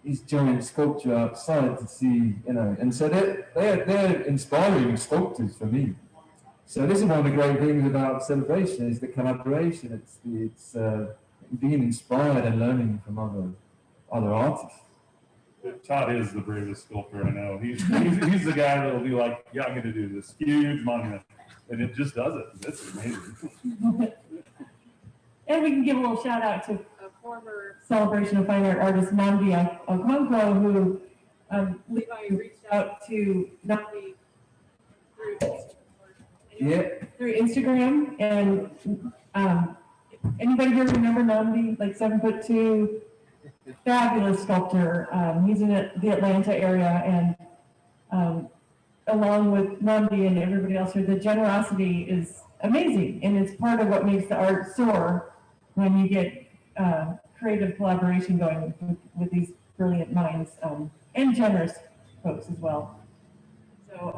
his giant sculpture outside to see, and so they're inspiring sculptors for me. So this is one of the great things about Celebration is the collaboration. It's being inspired and learning from other artists. Todd is the bravest sculptor I know. He's the guy that'll be like, yeah, I'm going to do this huge monument, and it just does it. It's amazing. And we can give a little shout out to a former Celebration of Fine Art artist, Namvia Okonkwo, who Levi reached out to Namvia through Instagram. And anybody here remember Namvia, like 7'2", fabulous sculptor. He's in the Atlanta area, and along with Namvia and everybody else here, the generosity is amazing, and it's part of what makes the art soar when you get creative collaboration going with these brilliant minds and generous folks as well. So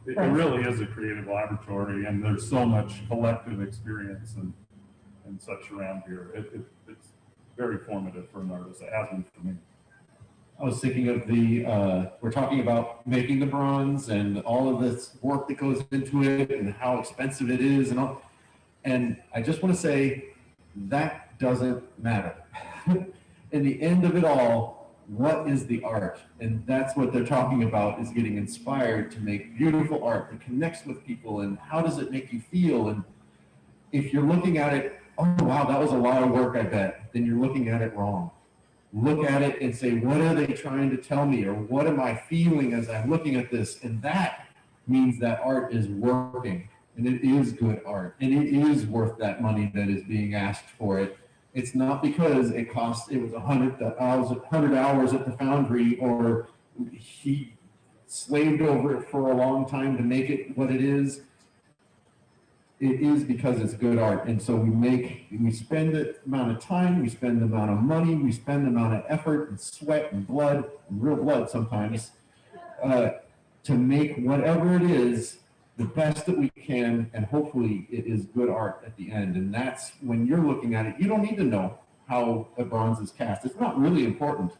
it really is a creative laboratory, and there's so much collective experience and such around here. It's very formative for an artist. It has been for me. I was thinking of we're talking about making the bronze and all of this work that goes into it and how expensive it is and all. And I just want to say that doesn't matter. In the end of it all, what is the art? And that's what they're talking about, is getting inspired to make beautiful art that connects with people, and how does it make you feel? And if you're looking at it, oh wow, that was a lot of work, I bet, then you're looking at it wrong. Look at it and say, what are they trying to tell me? Or what am I feeling as I'm looking at this? And that means that art is working, and it is good art, and it is worth that money that is being asked for it. It's not because it was 100 hours at the foundry, or he slaved over it for a long time to make it what it is. It is because it's good art. And so we spend the amount of time, we spend the amount of money, we spend the amount of effort and sweat and blood, and real blood sometimes, to make whatever it is the best that we can, and hopefully it is good art at the end. And that's when you're looking at it, you don't need to know how a bronze is cast. It's not really important.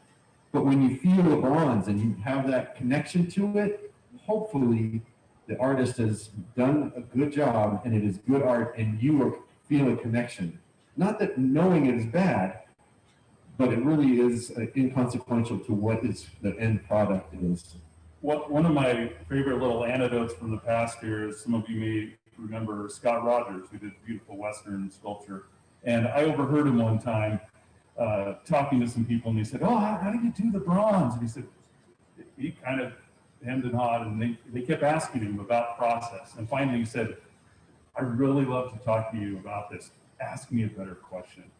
But when you feel a bronze and you have that connection to it, hopefully the artist has done a good job, and it is good art, and you feel a connection. Not that knowing it is bad, but it really is inconsequential to what is the end product is. One of my favorite little anecdotes from the past year is, some of you may remember Scott Rogers, who did beautiful Western sculpture. And I overheard him one time talking to some people, and he said, oh, how do you do the bronze? And he said, he kind of hemmed and hawed, and they kept asking him about process. And finally he said, I really love to talk to you about this. Ask me a better question.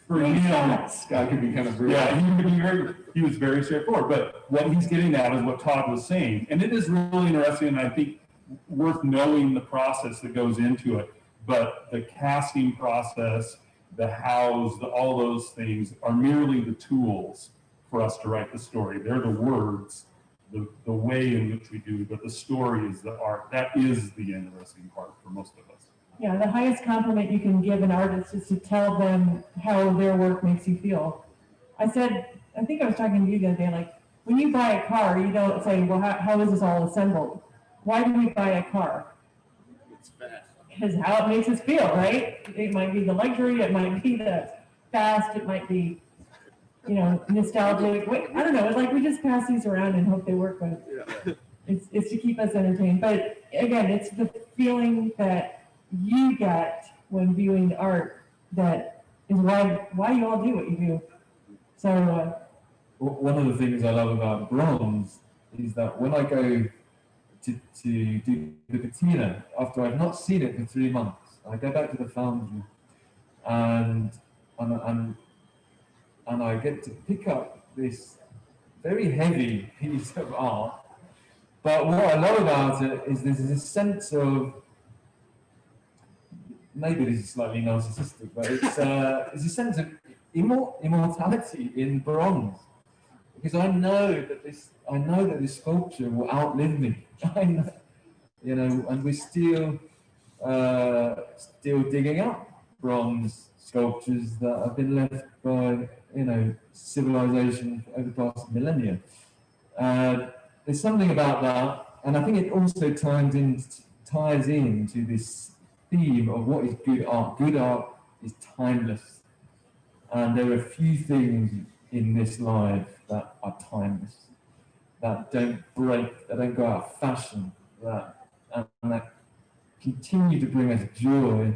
For him, Scott could be kind of brutal. yeah, he was very straightforward. But what he's getting at is what Todd was saying. And it is really interesting, and I think worth knowing the process that goes into it. But the casting process, the hows, all those things are merely the tools for us to write the story. They're the words, the way in which we do, but the story is the art. That is the interesting part for most of us. Yeah, the highest compliment you can give an artist is to tell them how their work makes you feel. I think I was talking to you the other day, like, when you buy a car, you don't say, well, how is this all assembled? Why do we buy a car? It's fast. Because how it makes us feel, right? It might be the luxury, it might be the fast, it might be, nostalgic. I don't know. It's like we just pass these around and hope they work, but it's to keep us entertained. But again, it's the feeling that you get when viewing art that is why you all do what you do. So one of the things I love about bronze is that when I go to do the Patina, after I've not seen it for 3 months, I go back to the foundry, and and I get to pick up this very heavy piece of art. But what I love about it is there's this sense of, maybe this is slightly narcissistic, but it's a sense of immortality in bronze, because I know that this sculpture will outlive me. I know, you know, and we're still digging up bronze sculptures that have been left by, you know, civilization over the past millennia. There's something about that, and I think it also ties into this theme of what is good art. Good art is timeless, and there are few things in this life that are timeless, that don't break, that don't go out of fashion, and that continue to bring us joy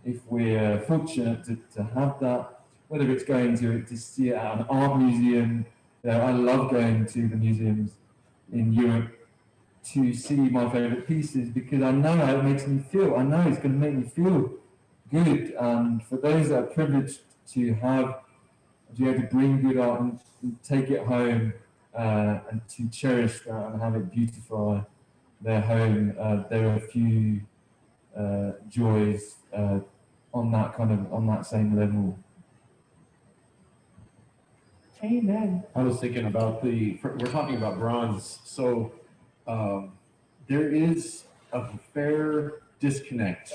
if we're fortunate to have that, whether it's going to see it at an art museum. You know, I love going to the museums in Europe to see my favorite pieces, because I know how it makes me feel. I know it's going to make me feel good. And for those that are privileged to be able to bring good art and take it home and to cherish that and have it beautify their home, there are a few joys on that same level. Amen. I was thinking about we're talking about bronze, so there is a fair disconnect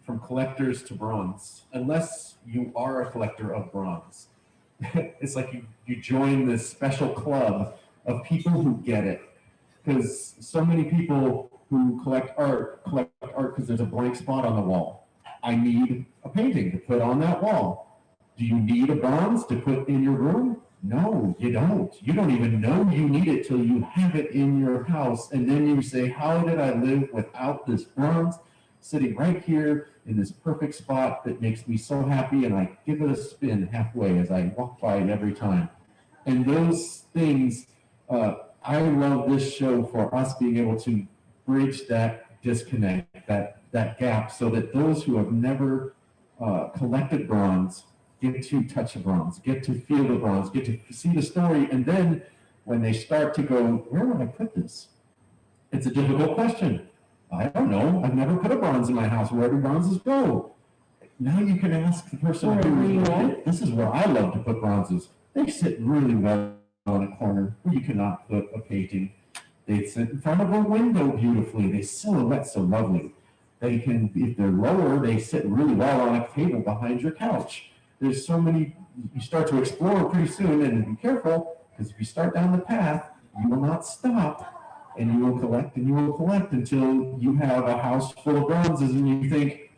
from collectors to bronze, unless you are a collector of bronze. It's like you join this special club of people who get it, because so many people who collect art because there's a blank spot on the wall. I need a painting to put on that wall. Do you need a bronze to put in your room? No, you don't. You don't even know you need it till you have it in your house. And then you say, how did I live without this bronze sitting right here in this perfect spot that makes me so happy? And I give it a spin halfway as I walk by it every time. And those things, I love this show for us being able to bridge that disconnect, that gap, so that those who have never collected bronze get to touch the bronze, get to feel the bronze, get to see the story. And then when they start to go, where would I put this? It's a difficult question. I don't know. I've never put a bronze in my house. Where do bronzes go? Now you can ask the person who, this is where I love to put bronzes. They sit really well on a corner where you cannot put a painting. They sit in front of a window beautifully. They silhouette so lovely. They can, if they're lower, they sit really well on a table behind your couch. There's so many, you start to explore pretty soon, and be careful, because if you start down the path, you will not stop, and you will collect until you have a house full of bronzes, and you think,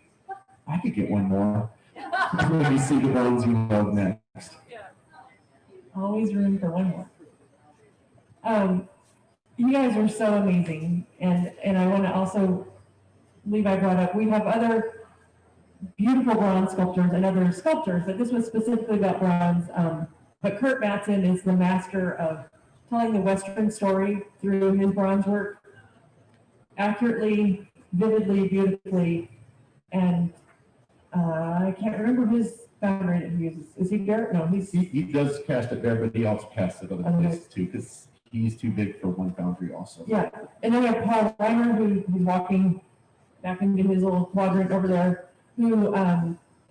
I could get one more. Let me see the bronze you love next. Always room for one more. You guys are so amazing, and I want to also, Levi brought up, we have other beautiful bronze sculptors and other sculptors, but this was specifically about bronze. But Kurt Madsen is the master of telling the Western story through his bronze work, accurately, vividly, beautifully, and I can't remember his foundry that he uses. Is he there? No, he does cast it there, but he also casts it other places too, because he's too big for one foundry also. Yeah, and then we have Paul Ryner, who's walking back into his little quadrant over there, who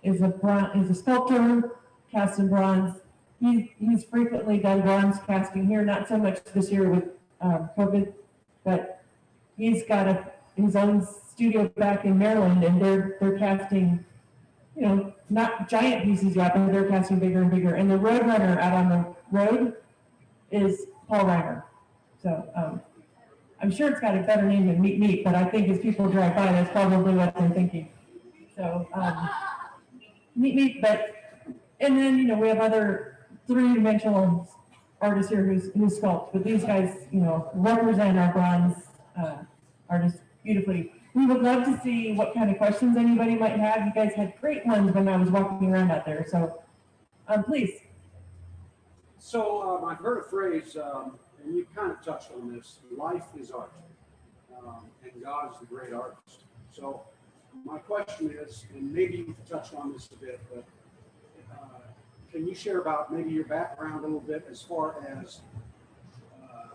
is a sculptor, cast in bronze. He's frequently done bronze casting here, not so much this year with COVID, but he's got his own studio back in Maryland, and they're casting, you know, not giant pieces yet, but they're casting bigger and bigger. And the road runner out on the road is Paul Ryner. So I'm sure it's got a better name than Meet Meet, but I think as people drive by, that's probably what they're thinking. So Meet Meet, and then, you know, we have other three-dimensional artists here who sculpt, but these guys, you know, represent our bronze artists beautifully. We would love to see what kind of questions anybody might have. You guys had great ones when I was walking around out there, so please. So I've heard a phrase, and you kind of touched on this, life is art, and God is the great artist. So my question is, and maybe you've touched on this a bit, but can you share about maybe your background a little bit as far as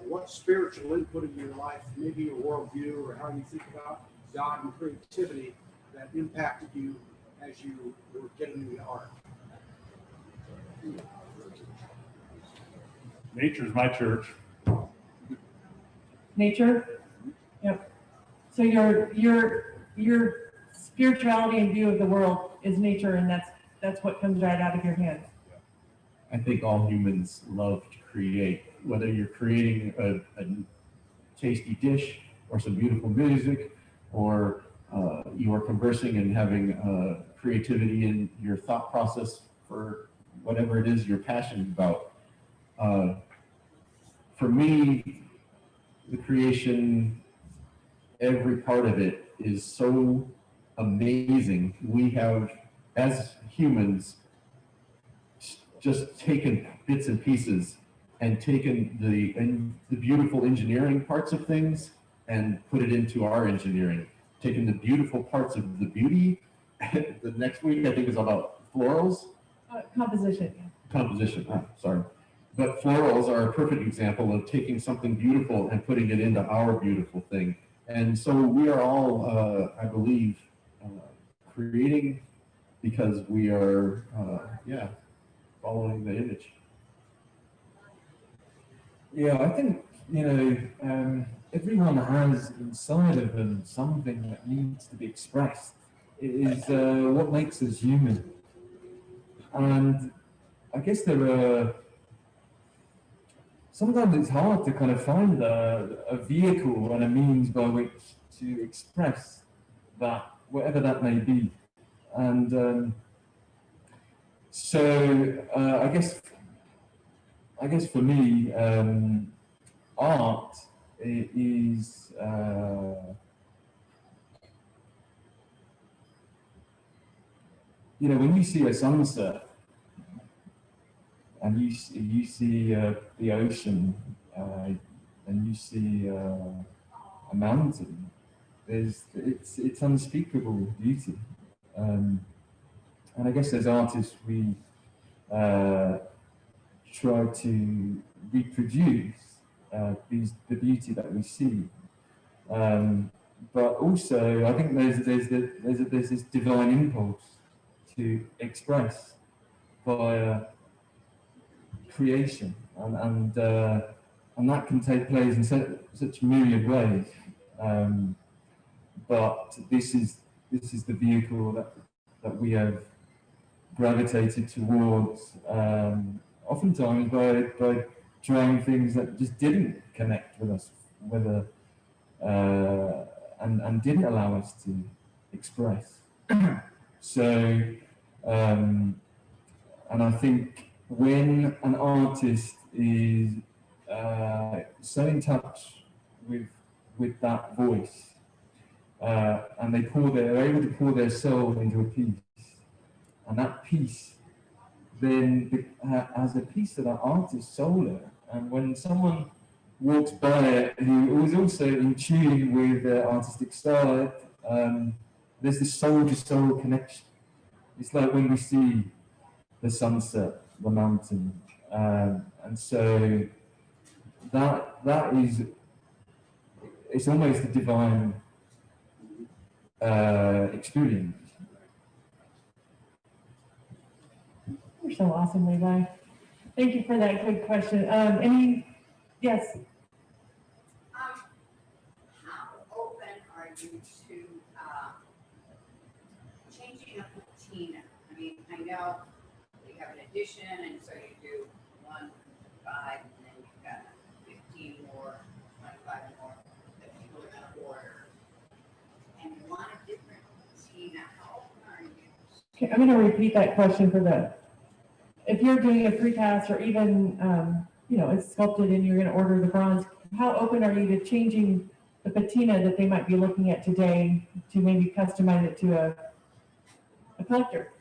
what spiritual input in your life, maybe your worldview or how you think about God and creativity that impacted you as you were getting into art? Nature's my church. Nature? Yep. So your spirituality and view of the world is nature, and that's what comes right out of your hands. I think all humans love to create, whether you're creating a tasty dish or some beautiful music, or you are conversing and having creativity in your thought process for whatever it is you're passionate about. For me, the creation, every part of it is so amazing. We have, as humans, just taken bits and pieces and taken the beautiful engineering parts of things and put it into our engineering. Taking the beautiful parts of the beauty. The next week, I think, is about florals. Composition. Composition, sorry. But florals are a perfect example of taking something beautiful and putting it into our beautiful thing. And so we are all, I believe, creating because we are, following the image. Yeah, I think, everyone has inside of them something that needs to be expressed. It is what makes us human. And I guess sometimes it's hard to kind of find a vehicle and a means by which to express that, whatever that may be. And so I guess for me, art is when you see a sunset and you see the ocean and you see a mountain, it's unspeakable beauty. And I guess as artists we try to reproduce the beauty that we see, but also I think there's this divine impulse to express via creation, and that can take place in such myriad ways. But this is the vehicle that we have gravitated towards, oftentimes by trying things that just didn't connect with us, and didn't allow us to express. So, and I think when an artist is so in touch with that voice, and they're able to pour their soul into a piece, and that piece then has a piece of that artist's soul in it. And when someone walks by it who is also in tune with their artistic style, there's this soul-to-soul connection. It's like when we see the sunset, the mountain, and so that is, it's almost a divine experience. You're so awesome, Levi. Thank you for that good question. Yes? How open are you to changing up the patina? I mean, I know you have an addition, and so you do 1, 5, and then you've got 15 more, 25 more that people are going to order. And you want a different patina. How open are you? Okay, I'm going to repeat that question for if you're doing a precast or even, it's sculpted and you're going to order the bronze, how open are you to changing the patina that they might be looking at today to maybe customize it to a collector?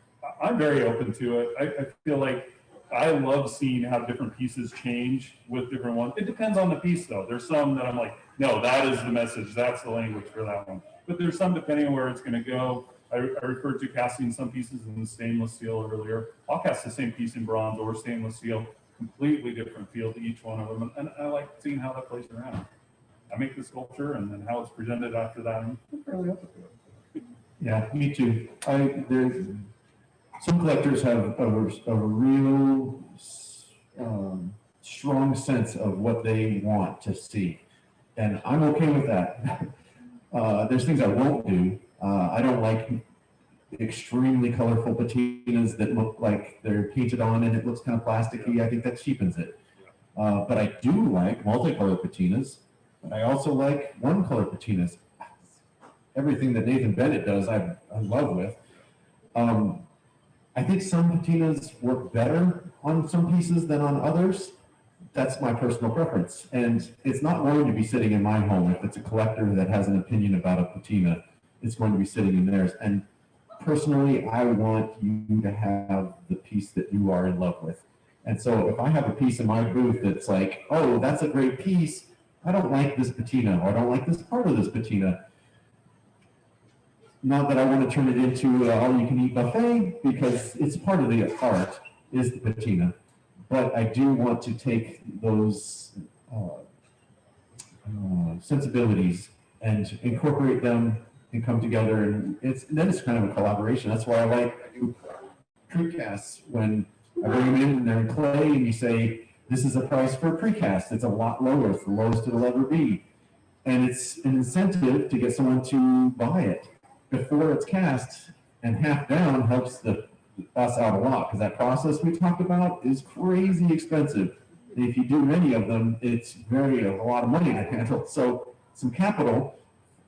I'm very open to it. I feel like I love seeing how different pieces change with different ones. It depends on the piece, though. There's some that I'm like, no, that is the message. That's the language for that one. But there's some, depending on where it's going to go, I referred to casting some pieces in stainless steel earlier. I'll cast the same piece in bronze or stainless steel, completely different feel to each one of them, and I like seeing how that plays around. I make the sculpture, and then how it's presented after that, I'm fairly open to it. Yeah, me too. There's some collectors have a real strong sense of what they want to see, and I'm okay with that. There's things I won't do. I don't like extremely colorful patinas that look like they're painted on and it looks kind of plasticky. I think that cheapens it. But I do like multicolored patinas, and I also like one-color patinas. Everything that Nathan Bennett does, I love with. I think some patinas work better on some pieces than on others. That's my personal preference. And it's not going to be sitting in my home. If it's a collector that has an opinion about a patina, it's going to be sitting in theirs. And personally, I want you to have the piece that you are in love with. And so if I have a piece in my booth that's like, oh, that's a great piece, I don't like this patina, or I don't like this part of this patina. Not that I want to turn it into all-you-can-eat buffet, because it's part of the art, is the patina. But I do want to take those sensibilities and incorporate them and come together, and then it's kind of a collaboration. That's why I do precasts when I bring them in and they're in clay, and you say, this is a price for a precast. It's a lot lower. It's the lowest it'll ever be. And it's an incentive to get someone to buy it before it's cast, and half down helps us out a lot, because that process we talked about is crazy expensive. And if you do many of them, it's a lot of money to handle. So some capital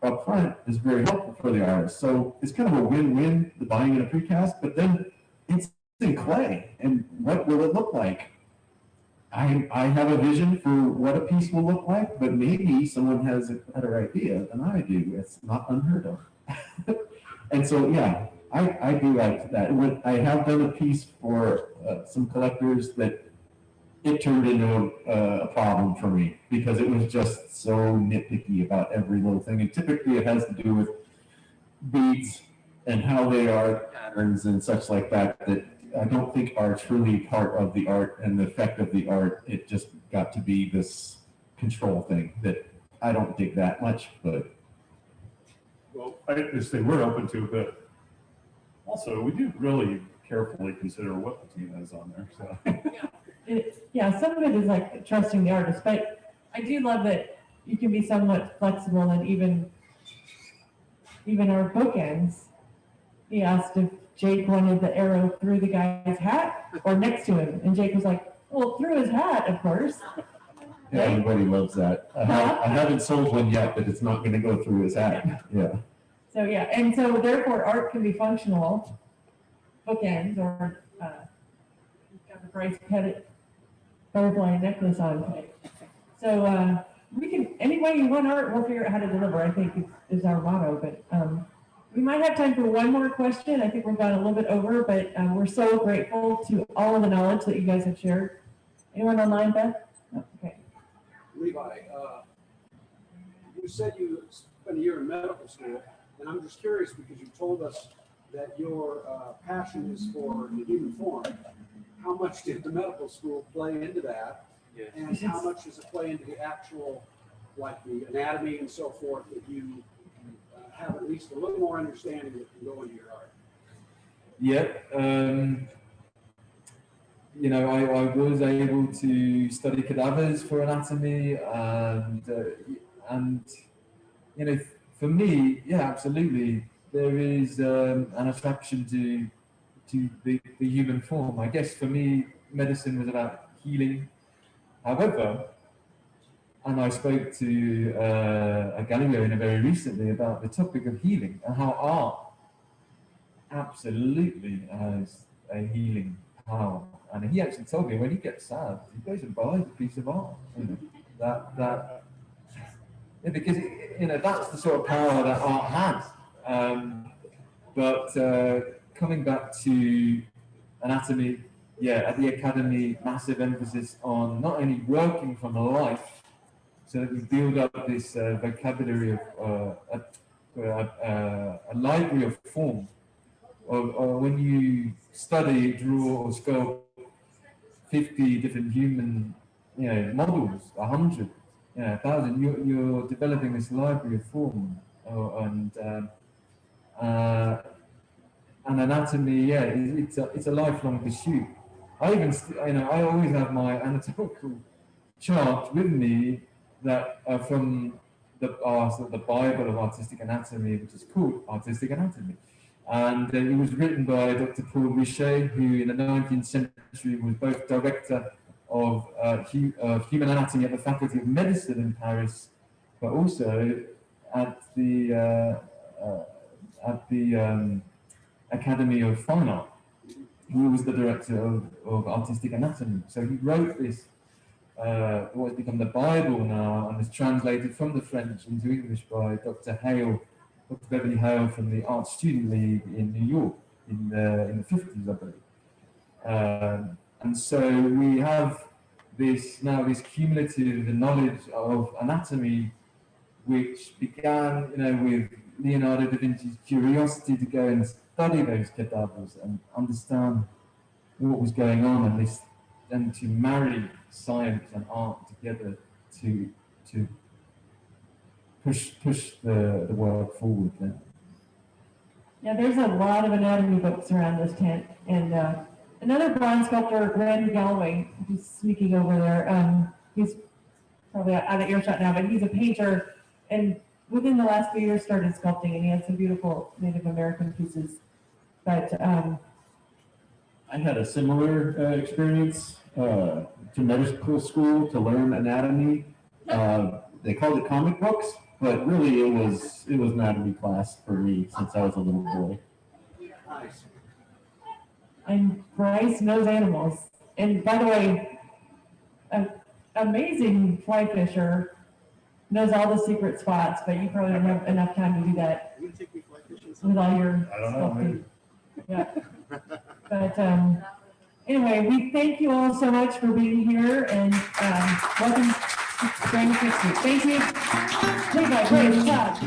up front is very helpful for the artist. So it's kind of a win-win, the buying in a precast, but then it's in clay. And what will it look like? I have a vision for what a piece will look like, but maybe someone has a better idea than I do. It's not unheard of. And so, yeah, I do like that. I have done a piece for some collectors that it turned into a problem for me, because it was just so nitpicky about every little thing. And typically it has to do with beads and how they are, patterns and such like that, that I don't think are truly part of the art and the effect of the art. It just got to be this control thing that I don't dig that much, but. Well, I just say we're open to it, but also we do really carefully consider what patina is on there. So Yeah, some of it is like trusting the artist, but I do love that you can be somewhat flexible, and even our bookends. He asked if Jake wanted the arrow through the guy's hat or next to him, and Jake was like, well, through his hat, of course. Yeah, everybody loves that. I haven't sold one yet, but it's not going to go through his hat. Yeah. So yeah, and so therefore art can be functional, bookends, or got the Bryce Bennett butterfly necklace on today. So we can, any way you want art, we'll figure out how to deliver, I think is our motto. But we might have time for one more question. I think we've gone a little bit over, but we're so grateful to all of the knowledge that you guys have shared. Anyone online, Beth? No? Okay. Levi, you said you spent a year in medical school, and I'm just curious because you told us that your passion is for the human form. How much did the medical school play into that? Yeah. And how much does it play into the actual, like the anatomy and so forth, that you have at least a little more understanding that can go into your art? Yeah. You know, I was able to study cadavers for anatomy, and you know, for me, yeah, absolutely, there is an attraction to the human form. I guess for me, medicine was about healing. However, and I spoke to a Galloway very recently about the topic of healing and how art absolutely has a healing power. And he actually told me when he gets sad, he goes and buys a piece of art. You know, yeah, because you know that's the sort of power that art has. But coming back to anatomy, yeah, at the academy, massive emphasis on not only working from life, so that we build up this vocabulary of a library of form. Or when you study, draw, or sculpt 50 different human, models, 100, 1,000, you're developing this library of form, and anatomy. It's a lifelong pursuit. I even, I always have my anatomical chart with me that from the Bible of Artistic Anatomy, which is called Artistic Anatomy. And it was written by Dr. Paul Richet, who in the 19th century was both director of human anatomy at the Faculty of Medicine in Paris, but also at the Academy of Fine Art. He was the director of Artistic Anatomy. So he wrote this, what has become the Bible now, and is translated from the French into English by Dr. Hale, Dr. Beverly Hale from the Art Student League in New York in the 50s, I believe. And so we have this cumulative knowledge of anatomy, which began, with Leonardo da Vinci's curiosity to go and study those cadavers and understand what was going on, and to marry science and art together to push the work forward there. Yeah, there's a lot of anatomy books around this tent, and another bronze sculptor, Galloway, who's sneaking over there. He's probably out of earshot now, but he's a painter, and within the last few years started sculpting, and he had some beautiful Native American pieces. But I had a similar experience to medical school to learn anatomy. They called it comic books, but really it was anatomy class for me since I was a little boy. Nice. and Bryce knows animals. And by the way, an amazing fly fisher, knows all the secret spots, but you probably don't have enough time to do that You take me fly fishing with all your I don't know, maybe. sculpting. Yeah. But anyway, we thank you all so much for being here, and welcome to Spring 60. Thank you. Levi, great job.